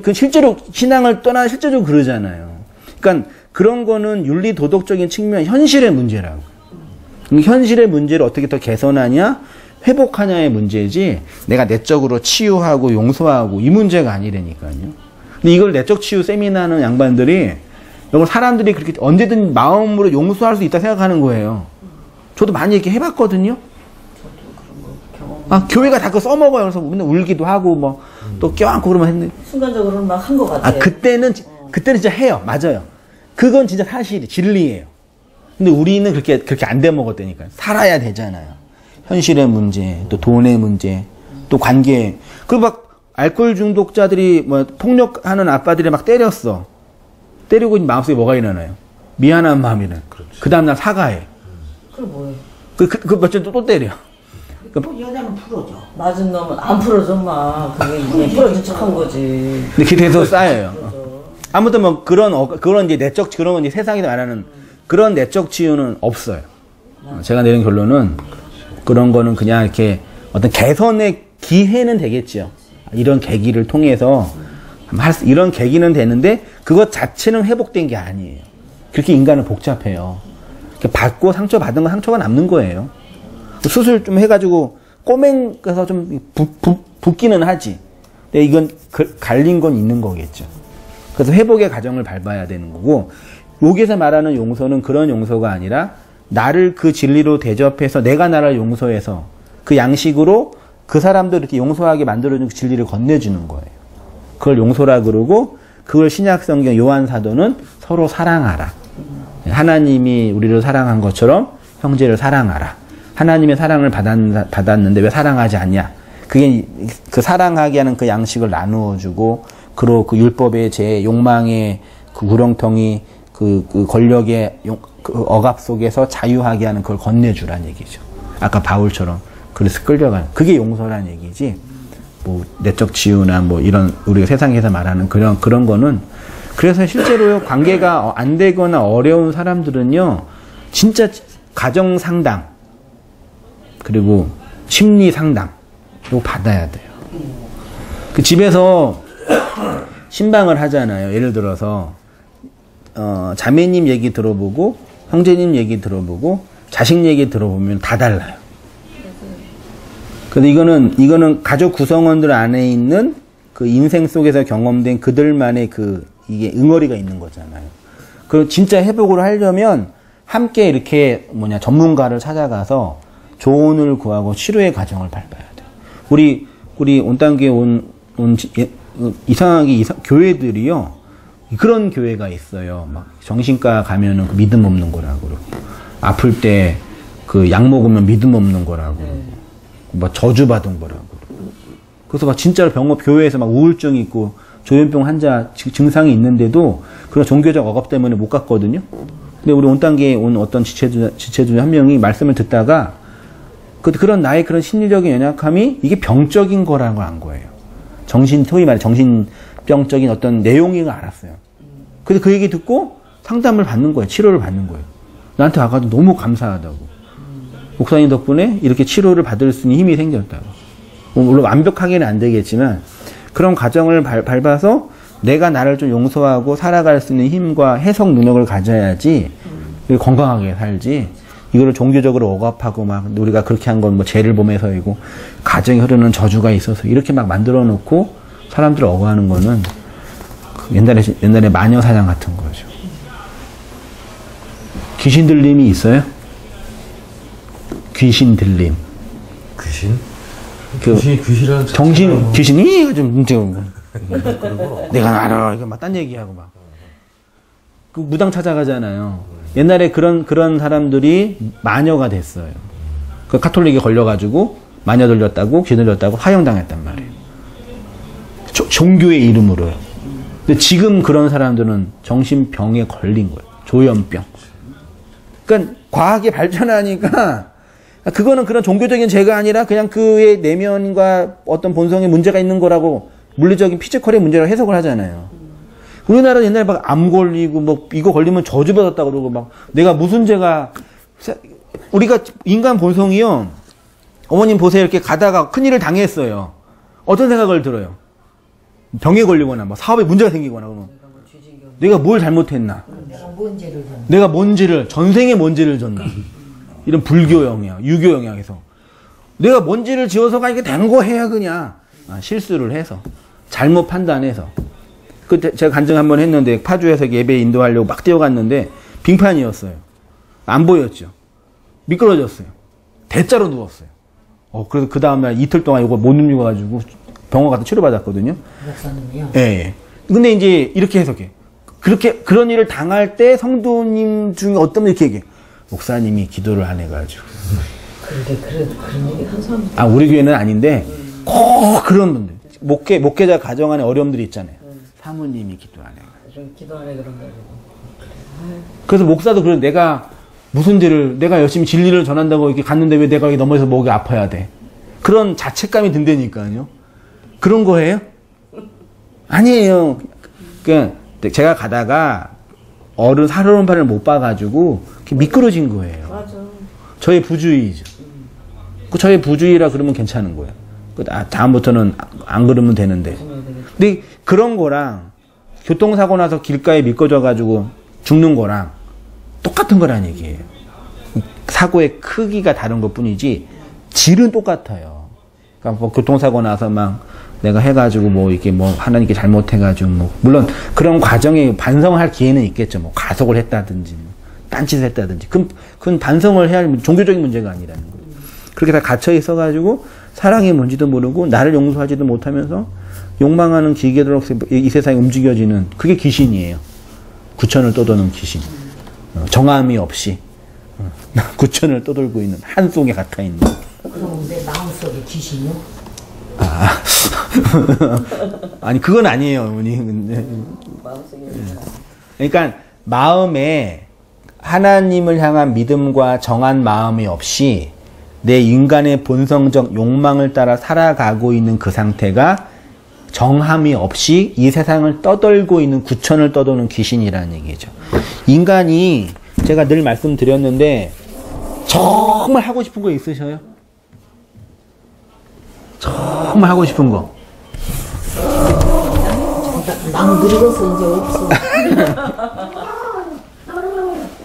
그 실제로 신앙을 떠나 실제로 그러잖아요. 그러니까 그런 거는 윤리 도덕적인 측면, 현실의 문제라고. 현실의 문제를 어떻게 더 개선하냐, 회복하냐의 문제지, 내가 내적으로 치유하고 용서하고 이 문제가 아니라니까요. 근데 이걸 내적 치유 세미나하는 양반들이, 이걸 사람들이 그렇게 언제든 마음으로 용서할 수 있다 생각하는 거예요. 저도 많이 이렇게 해봤거든요. 교회가 다 그거 써먹어요. 그래서 맨날 울기도 하고, 또 껴안고 그러면 했는데. 순간적으로는 막 한 것 같아요. 그때는 진짜 해요. 맞아요. 그건 진짜 사실이, 진리예요. 근데 우리는 그렇게 안 돼 먹었다니까요. 살아야 되잖아요. 현실의 문제, 또 돈의 문제, 또 관계. 그리고 막 알코올 중독자들이 폭력하는 아빠들이 막 때렸어. 때리고 마음속에 뭐가 일어나요? 미안한 마음이네. 그 다음날 사과해. 그럼 뭐예요? 그 며칠 또 때려. 여자는 풀어줘. 맞은 놈은 안 풀어줘, 막. 그게 그냥 풀어준 척한 거지. 근데 계속 쌓여요. 아무튼 그런 이제 내적, 그런 이제 세상에서 말하는 그런 내적 치유는 없어요. 제가 내린 결론은 그런 거는 그냥 이렇게 어떤 개선의 기회는 되겠죠. 이런 계기를 통해서 이런 계기는 되는데 그것 자체는 회복된 게 아니에요. 그렇게 인간은 복잡해요. 받고 상처받은 건 상처가 남는 거예요. 수술 좀 해가지고 꼬맹해서 좀 붓기는 하지. 근데 이건 갈린 건 있는 거겠죠. 그래서 회복의 과정을 밟아야 되는 거고, 여기서 말하는 용서는 그런 용서가 아니라 나를 그 진리로 대접해서 내가 나를 용서해서 그 양식으로 그 사람도 이렇게 용서하게 만들어주는 그 진리를 건네주는 거예요. 그걸 용서라 그러고, 그걸 신약성경 요한 사도는 서로 사랑하라. 하나님이 우리를 사랑한 것처럼 형제를 사랑하라. 하나님의 사랑을 받았는데 왜 사랑하지 않냐? 그게 그 사랑하게 하는 그 양식을 나누어주고, 그 율법의 제 욕망의 그 구렁텅이 그 권력의 그 억압 속에서 자유하게 하는 그걸 건네주란 얘기죠. 아까 바울처럼 그래서 끌려가는 그게 용서란 얘기지. 내적 치유나 이런 우리가 세상에서 말하는 그런 거는, 그래서 실제로요, 관계가 안 되거나 어려운 사람들은요, 진짜 가정 상담 그리고 심리 상담 이거 받아야 돼요. 그 집에서 신방을 하잖아요. 예를 들어서 자매님 얘기 들어보고 형제님 얘기 들어보고 자식 얘기 들어보면 다 달라요. 근데 이거는 가족 구성원들 안에 있는 그 인생 속에서 경험된 그들만의 이게 응어리가 있는 거잖아요. 그 진짜 회복을 하려면 함께 이렇게 전문가를 찾아가서 조언을 구하고 치료의 과정을 밟아야 돼요. 우리 온땅교회 이상하게 교회들이요, 그런 교회가 있어요. 막 정신과 가면은 믿음 없는 거라고 그러고, 아플 때 그 약 먹으면 믿음 없는 거라고 그러고, 저주받은 거라고 그러고. 그래서 막 진짜로 교회에서 막 우울증 있고 조현병 환자 증상이 있는데도 그런 종교적 억압 때문에 못 갔거든요. 근데 우리 온 단계에 온 어떤 지체주 한 명이 말씀을 듣다가 그런 나의 그런 심리적인 연약함이 이게 병적인 거라는 걸 안 거예요. 소위 말해 정신병적인 어떤 내용인 걸 알았어요. 그래서 그 얘기 듣고 상담을 받는 거예요. 치료를 받는 거예요. 나한테 와가지고 너무 감사하다고. 목사님 덕분에 이렇게 치료를 받을 수 있는 힘이 생겼다고. 물론 완벽하게는 안 되겠지만 그런 과정을 밟아서 내가 나를 좀 용서하고 살아갈 수 있는 힘과 해석 능력을 가져야지 건강하게 살지. 이거를 종교적으로 억압하고 막 우리가 그렇게 한 건 뭐 죄를 범해서이고 가정에 흐르는 저주가 있어서 이렇게 막 만들어 놓고 사람들을 억압하는 거는 옛날에 마녀 사냥 같은 거죠. 귀신 들림이 있어요? 귀신 들림. 귀신? 귀신이라는 귀신이 좀 내가 알아 이거 막 딴 얘기하고 막 그 무당 찾아가잖아요. 옛날에 그런 사람들이 마녀가 됐어요. 그 카톨릭에 걸려가지고 마녀 들렸다고 귀 들렸다고 사형당했단 말이에요. 종교의 이름으로요. 근데 지금 그런 사람들은 정신병에 걸린 거예요. 조현병. 그러니까 과학이 발전하니까 그거는 그런 종교적인 죄가 아니라 그냥 그의 내면과 어떤 본성에 문제가 있는 거라고 물리적인 피지컬의 문제라고 해석을 하잖아요. 우리나라는 옛날에 막 암 걸리고 뭐 이거 걸리면 저주받았다 그러고 막 내가 무슨 죄가 우리가 인간 본성이요. 어머님 보세요. 이렇게 가다가 큰일을 당했어요. 어떤 생각을 들어요? 병에 걸리거나 뭐 사업에 문제가 생기거나 그러면 내가 뭘 잘못했나? 내가 뭔지를 전생에 뭔지를 졌나? 이런 불교 영향, 유교 영향에서 내가 뭔지를 지어서가 이게 된 거해야 그냥 실수를 해서 잘못 판단해서 그때 제가 간증 한번 했는데 파주에서 예배 인도하려고 막 뛰어갔는데 빙판이었어요. 안 보였죠. 미끄러졌어요. 대자로 누웠어요. 그래서 그 다음날 이틀 동안 이거 못 움직여가지고 병원 가서 치료받았거든요. 목사님이요? 예. 근데 이제 이렇게 해석해. 그런 일을 당할 때 성도님 중에 어떤 분 이렇게 얘기해. 목사님이 기도를 안 해가지고. 그런 얘기 한 사람. 우리 교회는 아닌데, 꼭 그런 분들. 목회자 가정 안에 어려움들이 있잖아요. 사모님이 기도 안 해가지고. 기도 안 해 그런 거. 그래서 목사도 그래, 내가 열심히 진리를 전한다고 이렇게 갔는데 왜 내가 여기 넘어져서 목이 아파야 돼. 그런 자책감이 든다니까요. 그런 거예요? 아니에요. 그러니까 제가 가다가 살아오는 못 봐가지고 미끄러진 거예요. 맞아. 저의 부주의죠. 저의 부주의라 그러면 괜찮은 거예요. 다음부터는 안 그러면 되는데. 근데 그런 거랑 교통사고 나서 길가에 미끄러져가지고 죽는 거랑 똑같은 거란 얘기예요. 사고의 크기가 다른 것 뿐이지 질은 똑같아요. 그러니까 뭐 교통사고 나서 막 내가 해가지고 뭐 이렇게 뭐 하나님께 잘못해가지고 뭐 물론 그런 과정에 반성할 기회는 있겠죠. 뭐 가속을 했다든지 뭐 딴짓을 했다든지 그건 반성을 해야 할 종교적인 문제가 아니라는 거예요. 그렇게 다 갇혀 있어가지고 사랑이 뭔지도 모르고 나를 용서하지도 못하면서 욕망하는 기계로 이 세상이 움직여지는 그게 귀신이에요. 구천을 떠도는 귀신. 정함이 없이 구천을 떠돌고 있는 한 속에 갇혀 있는. 그럼 내 마음속에 귀신이요? 아니 그건 아니에요, 어머니. 근데 그러니까 마음에 하나님을 향한 믿음과 정한 마음이 없이 내 인간의 본성적 욕망을 따라 살아가고 있는 그 상태가 정함이 없이 이 세상을 떠돌고 있는 구천을 떠도는 귀신이라는 얘기죠. 인간이 제가 늘 말씀드렸는데 정말 하고 싶은 거 있으셔요? 정말 하고 싶은 거. 막 늙어서 이제 없어.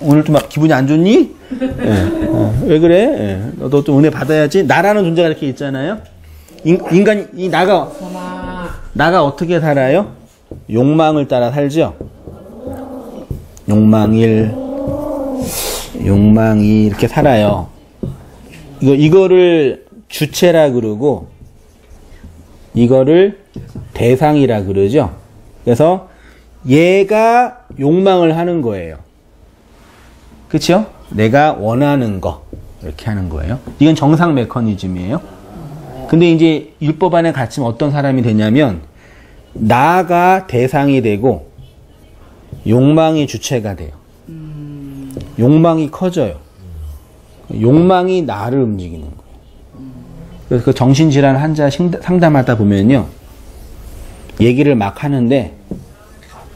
오늘 좀 기분이 안 좋니? 왜 그래? 너도 좀 은혜 받아야지. 나라는 존재가 이렇게 있잖아요. 인간이 나가 어떻게 살아요? 욕망을 따라 살죠. 욕망이 이렇게 살아요. 이거를 주체라 그러고 이거를 대상이라 그러죠. 그래서 얘가 욕망을 하는 거예요. 그렇죠? 내가 원하는 거 이렇게 하는 거예요. 이건 정상 메커니즘이에요. 근데 이제 율법 안에 갇히면 어떤 사람이 되냐면 나가 대상이 되고 욕망이 주체가 돼요. 욕망이 커져요. 욕망이 나를 움직이는 거예요. 그래서 그 정신질환 환자 상담하다 보면요, 얘기를 막 하는데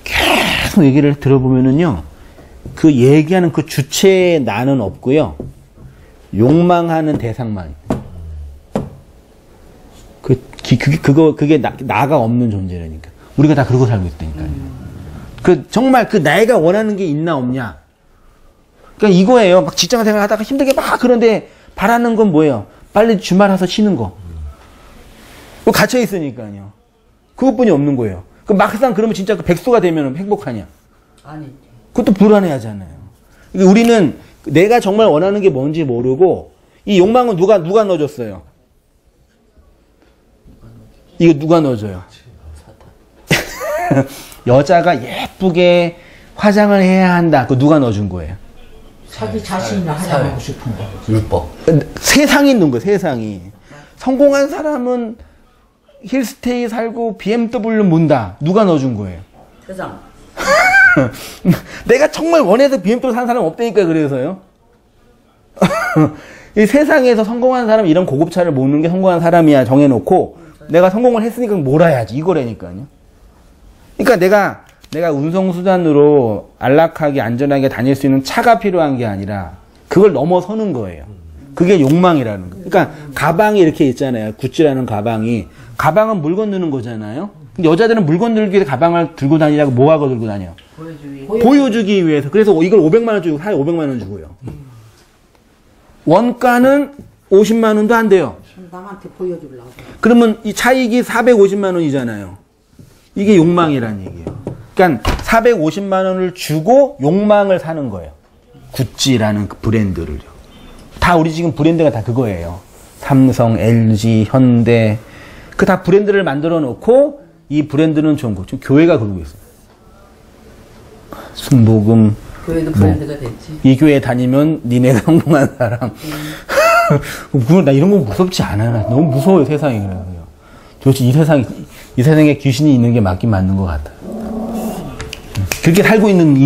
계속 얘기를 들어보면은요, 그 얘기하는 그 주체의 나는 없고요, 욕망하는 대상만 있어요. 그게 나가 없는 존재라니까. 우리가 다 그러고 살고 있다니까요. 정말 내가 원하는 게 있나 없냐. 그러니까 이거예요. 막 직장 생활 하다가 힘들게 막 그런데 바라는 건 뭐예요? 빨리 주말 와서 쉬는 거. 갇혀 있으니까요. 그것뿐이 없는 거예요. 막상 그러면 진짜 백수가 되면 행복하냐? 아니. 그것도 불안해하잖아요. 그러니까 우리는 내가 정말 원하는 게 뭔지 모르고, 이 욕망은 누가 넣어줬어요? 이거 누가 넣어줘요? 여자가 예쁘게 화장을 해야 한다. 그거 누가 넣어준 거예요? 자기 자신이 화장하고 싶은 거. 율법. 세상이 있는 거예요, 세상이. 성공한 사람은 힐스테이 살고 BMW 문다. 누가 넣어준 거예요? 세상. 내가 정말 원해서 BMW 사는 사람 없다니까, 그래서요. 이 세상에서 성공한 사람 이런 고급차를 모는 게 성공한 사람이야 정해놓고, 내가 성공을 했으니까 몰아야지, 이거라니까요. 그러니까 내가 운송수단으로 안락하게 안전하게 다닐 수 있는 차가 필요한 게 아니라 그걸 넘어서는 거예요. 그게 욕망이라는 거예요. 그러니까 가방이 이렇게 있잖아요. 구찌라는 가방이. 가방은 물건 넣는 거잖아요. 근데 여자들은 물건 들기 위해 가방을 들고 다니라고 뭐하고 들고 다녀? 보여주기 위해서. 그래서 이걸 500만 원 주고 사요. 500만 원 주고요. 원가는 50만 원도 안 돼요. 남한테 보여주려고. 그러면 이 차익이 450만 원이잖아요. 이게 욕망이라는 얘기예요. 그러니까 450만 원을 주고 욕망을 사는 거예요. 구찌라는 그 브랜드를요. 다 우리 지금 브랜드가 다 그거예요. 삼성, LG, 현대. 그 다 브랜드를 만들어 놓고 이 브랜드는 좋은 거. 지금 교회가 그러고 있어요. 순복음. 교회도 브랜드가 됐지. 이 교회 다니면 니네가 성공한 사람. 나 이런 거 무섭지 않아요. 너무 무서워요, 세상이. 그래서요. 도대체 이 세상에 귀신이 있는 게 맞긴 맞는 것 같아요. 그렇게 살고 있는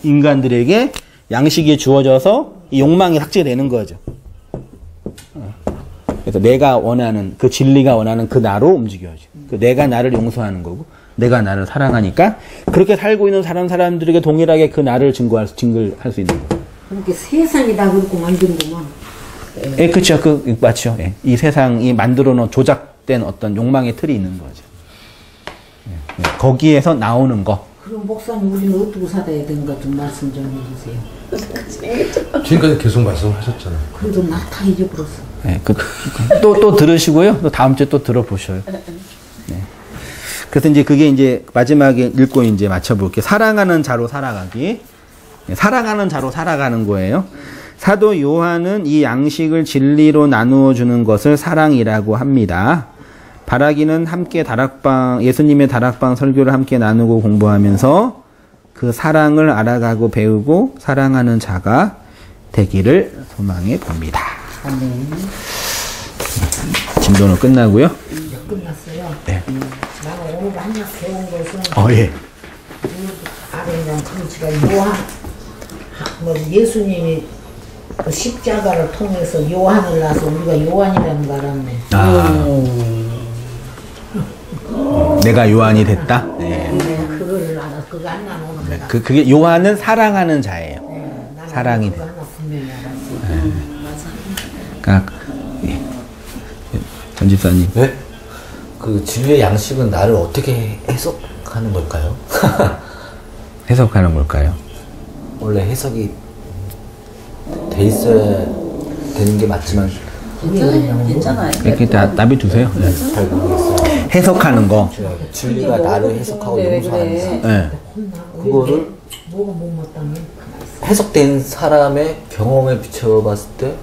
인간들에게 양식이 주어져서 이 욕망이 삭제되는 거죠. 그래서 내가 원하는, 그 진리가 원하는 그 나로 움직여야죠. 내가 나를 용서하는 거고, 내가 나를 사랑하니까, 그렇게 살고 있는 사람들에게 동일하게 그 나를 증거할 수 있는 거예요. 그렇게 세상이 다 그렇고 만든구만. 예, 그쵸. 맞죠. 예. 이 세상이 만들어 놓은 조작된 어떤 욕망의 틀이 있는 거죠. 예. 거기에서 나오는 거. 그럼 목사님, 우리는 어떻게 살아야 되는가 좀 말씀 좀 해주세요. 지금까지 계속 말씀하셨잖아요. 그래도 나 다 잊어버렸어. 네, 또 들으시고요. 또 다음 주에 또 들어보셔요. 네. 그래서 이제 그게 이제 마지막에 읽고 이제 맞춰볼게요. 사랑하는 자로 살아가기. 네, 사랑하는 자로 살아가는 거예요. 사도 요한은 이 양식을 진리로 나누어 주는 것을 사랑이라고 합니다. 바라기는 함께 예수님의 다락방 설교를 함께 나누고 공부하면서 그 사랑을 알아가고 배우고 사랑하는 자가 되기를 소망해 봅니다. 진도는 끝나고요. 이제 끝났어요. 네. 나는 오늘 한약 배운 것은 예. 아래 있는 글씨가 요한, 예수님이 그 십자가를 통해서 요한을 낳아서 우리가 요한이라는 걸 알았네. 내가 요한이 됐다. 네. 그걸 알아. 그거 안 나오는 거다. 그게 요한은 사랑하는 자예요. 나는 사랑이 그거 하나 분명히 알았어. 그러니까 전 집사님. 네? 그 진리의 양식은 나를 어떻게 해석하는 걸까요? 해석하는 걸까요? 원래 해석이 돼 있어야 되는 게 맞지만 괜찮아요. 이렇게 다 나비 두세요. 네. 잘 모르겠어요. 해석하는 거. 진리가 나를 해석하고 용서하는 사람. 네. 그거를 뭐가 못마땅해? 해석된 사람의 경험에 비춰봤을 때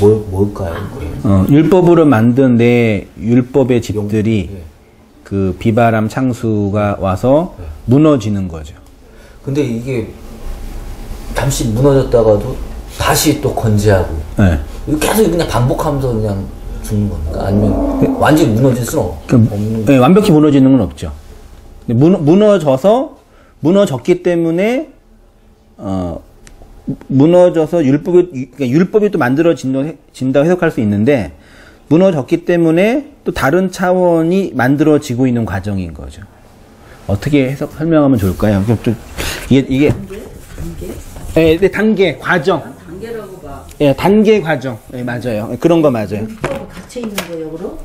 뭘까요? 그게? 율법으로 만든 내 율법의 집들이 예. 그 비바람 창수가 와서 무너지는 거죠. 근데 이게 잠시 무너졌다가도 다시 또 건재하고 네. 계속 그냥 반복하면서 그냥 죽는 겁니까? 아니면 완전히 무너질 수는 없는 네, 완벽히 무너지는 건 없죠. 무너졌기 때문에 무너져서 율법이 또 만들어진다고 해석할 수 있는데, 무너졌기 때문에 또 다른 차원이 만들어지고 있는 과정인 거죠. 어떻게 설명하면 좋을까요? 이게 네, 단계, 과정. 단계라고 봐. 예, 단계 과정. 예, 맞아요. 그런 거 맞아요. 율법이 갇혀 있는 거예요, 그럼?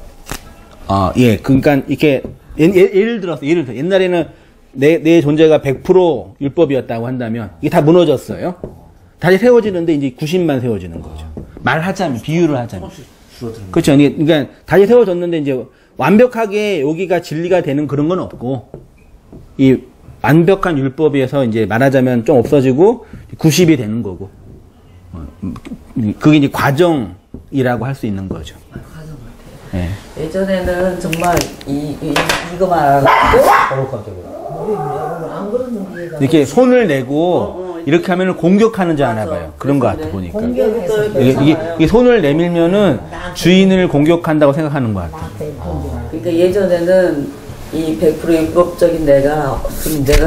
예, 그러니까 이렇게 예를 들어서 옛날에는 내 존재가 100% 율법이었다고 한다면 이게 다 무너졌어요. 다시 세워지는데 이제 90만 세워지는 거죠. 말하자면, 비유를 하자면. 그렇죠. 그러니까 다시 세워졌는데 이제 완벽하게 여기가 진리가 되는 그런 건 없고, 이 완벽한 율법에서 이제 말하자면 좀 없어지고 90이 되는 거고, 그게 이제 과정이라고 할 수 있는 거죠. 예. 예전에는 정말 이거만 알았고 안 그러는 얘가 이렇게 손을 내고 이렇게 하면 공격하는 줄 아나 봐요. 그런 것 같아 보니까. 공격해서 이게 손을 내밀면은 주인을 공격한다고 생각하는 것 같아. 그러니까 예전에는 이 100% 율법적인 내가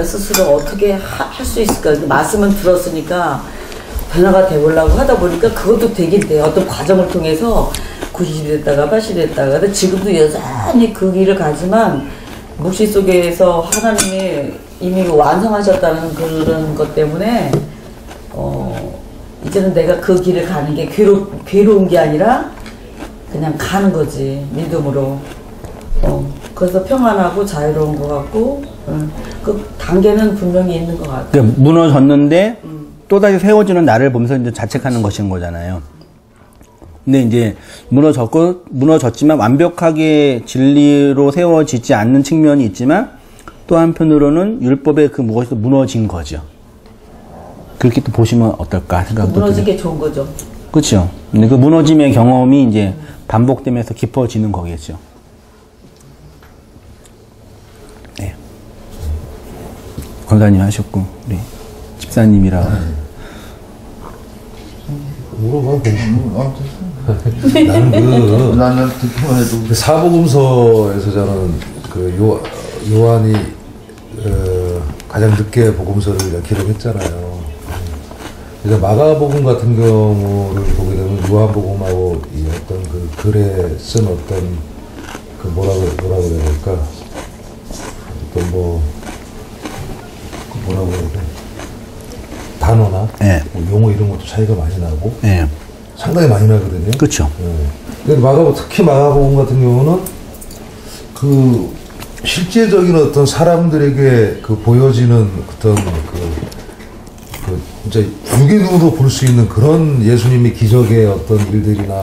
스스로 어떻게 할 수 있을까? 말씀은 들었으니까 변화가 되보려고 하다 보니까 그것도 되긴 돼요. 어떤 과정을 통해서 90이 됐다가 80이 됐다가. 근데 지금도 여전히 그 길을 가지만 묵시 속에서 하나님이 이미 완성하셨다는 그런 것 때문에 이제는 내가 그 길을 가는 게 괴로운 게 아니라 그냥 가는 거지, 믿음으로. 그래서 평안하고 자유로운 것 같고, 그 단계는 분명히 있는 것 같아요. 그러니까 무너졌는데 또다시 세워지는 나를 보면서 이제 자책하는 것인 거잖아요. 근데 이제 무너졌지만 완벽하게 진리로 세워지지 않는 측면이 있지만, 또 한편으로는 율법의 그 무엇이 무너진 거죠. 그렇게 또 보시면 어떨까 생각도 무너진 게 좋은 거죠. 그렇죠. 근데 그 무너짐의 경험이 이제 반복되면서 깊어지는 거겠죠. 네. 권사님 하셨고 우리 집사님이라. 물어봐. 나는 듣기만 해도 사복음서에서 저는 그 요한이 가장 늦게 복음서를 기록했잖아요. 그래서 마가복음 같은 경우를 보게 되면 요한복음하고 이 어떤 그 글에 쓴 어떤 그 뭐라고 해야 될까? 어떤 뭐라고 해야 돼? 단어나 네. 뭐 용어 이런 것도 차이가 많이 나고 네. 상당히 많이 나거든요. 그렇죠. 근데 특히 마가복음 같은 경우는 그 실제적인 어떤 사람들에게 그 보여지는 어떤 진짜 육의 눈으로 볼 수 있는 그런 예수님의 기적의 어떤 일들이나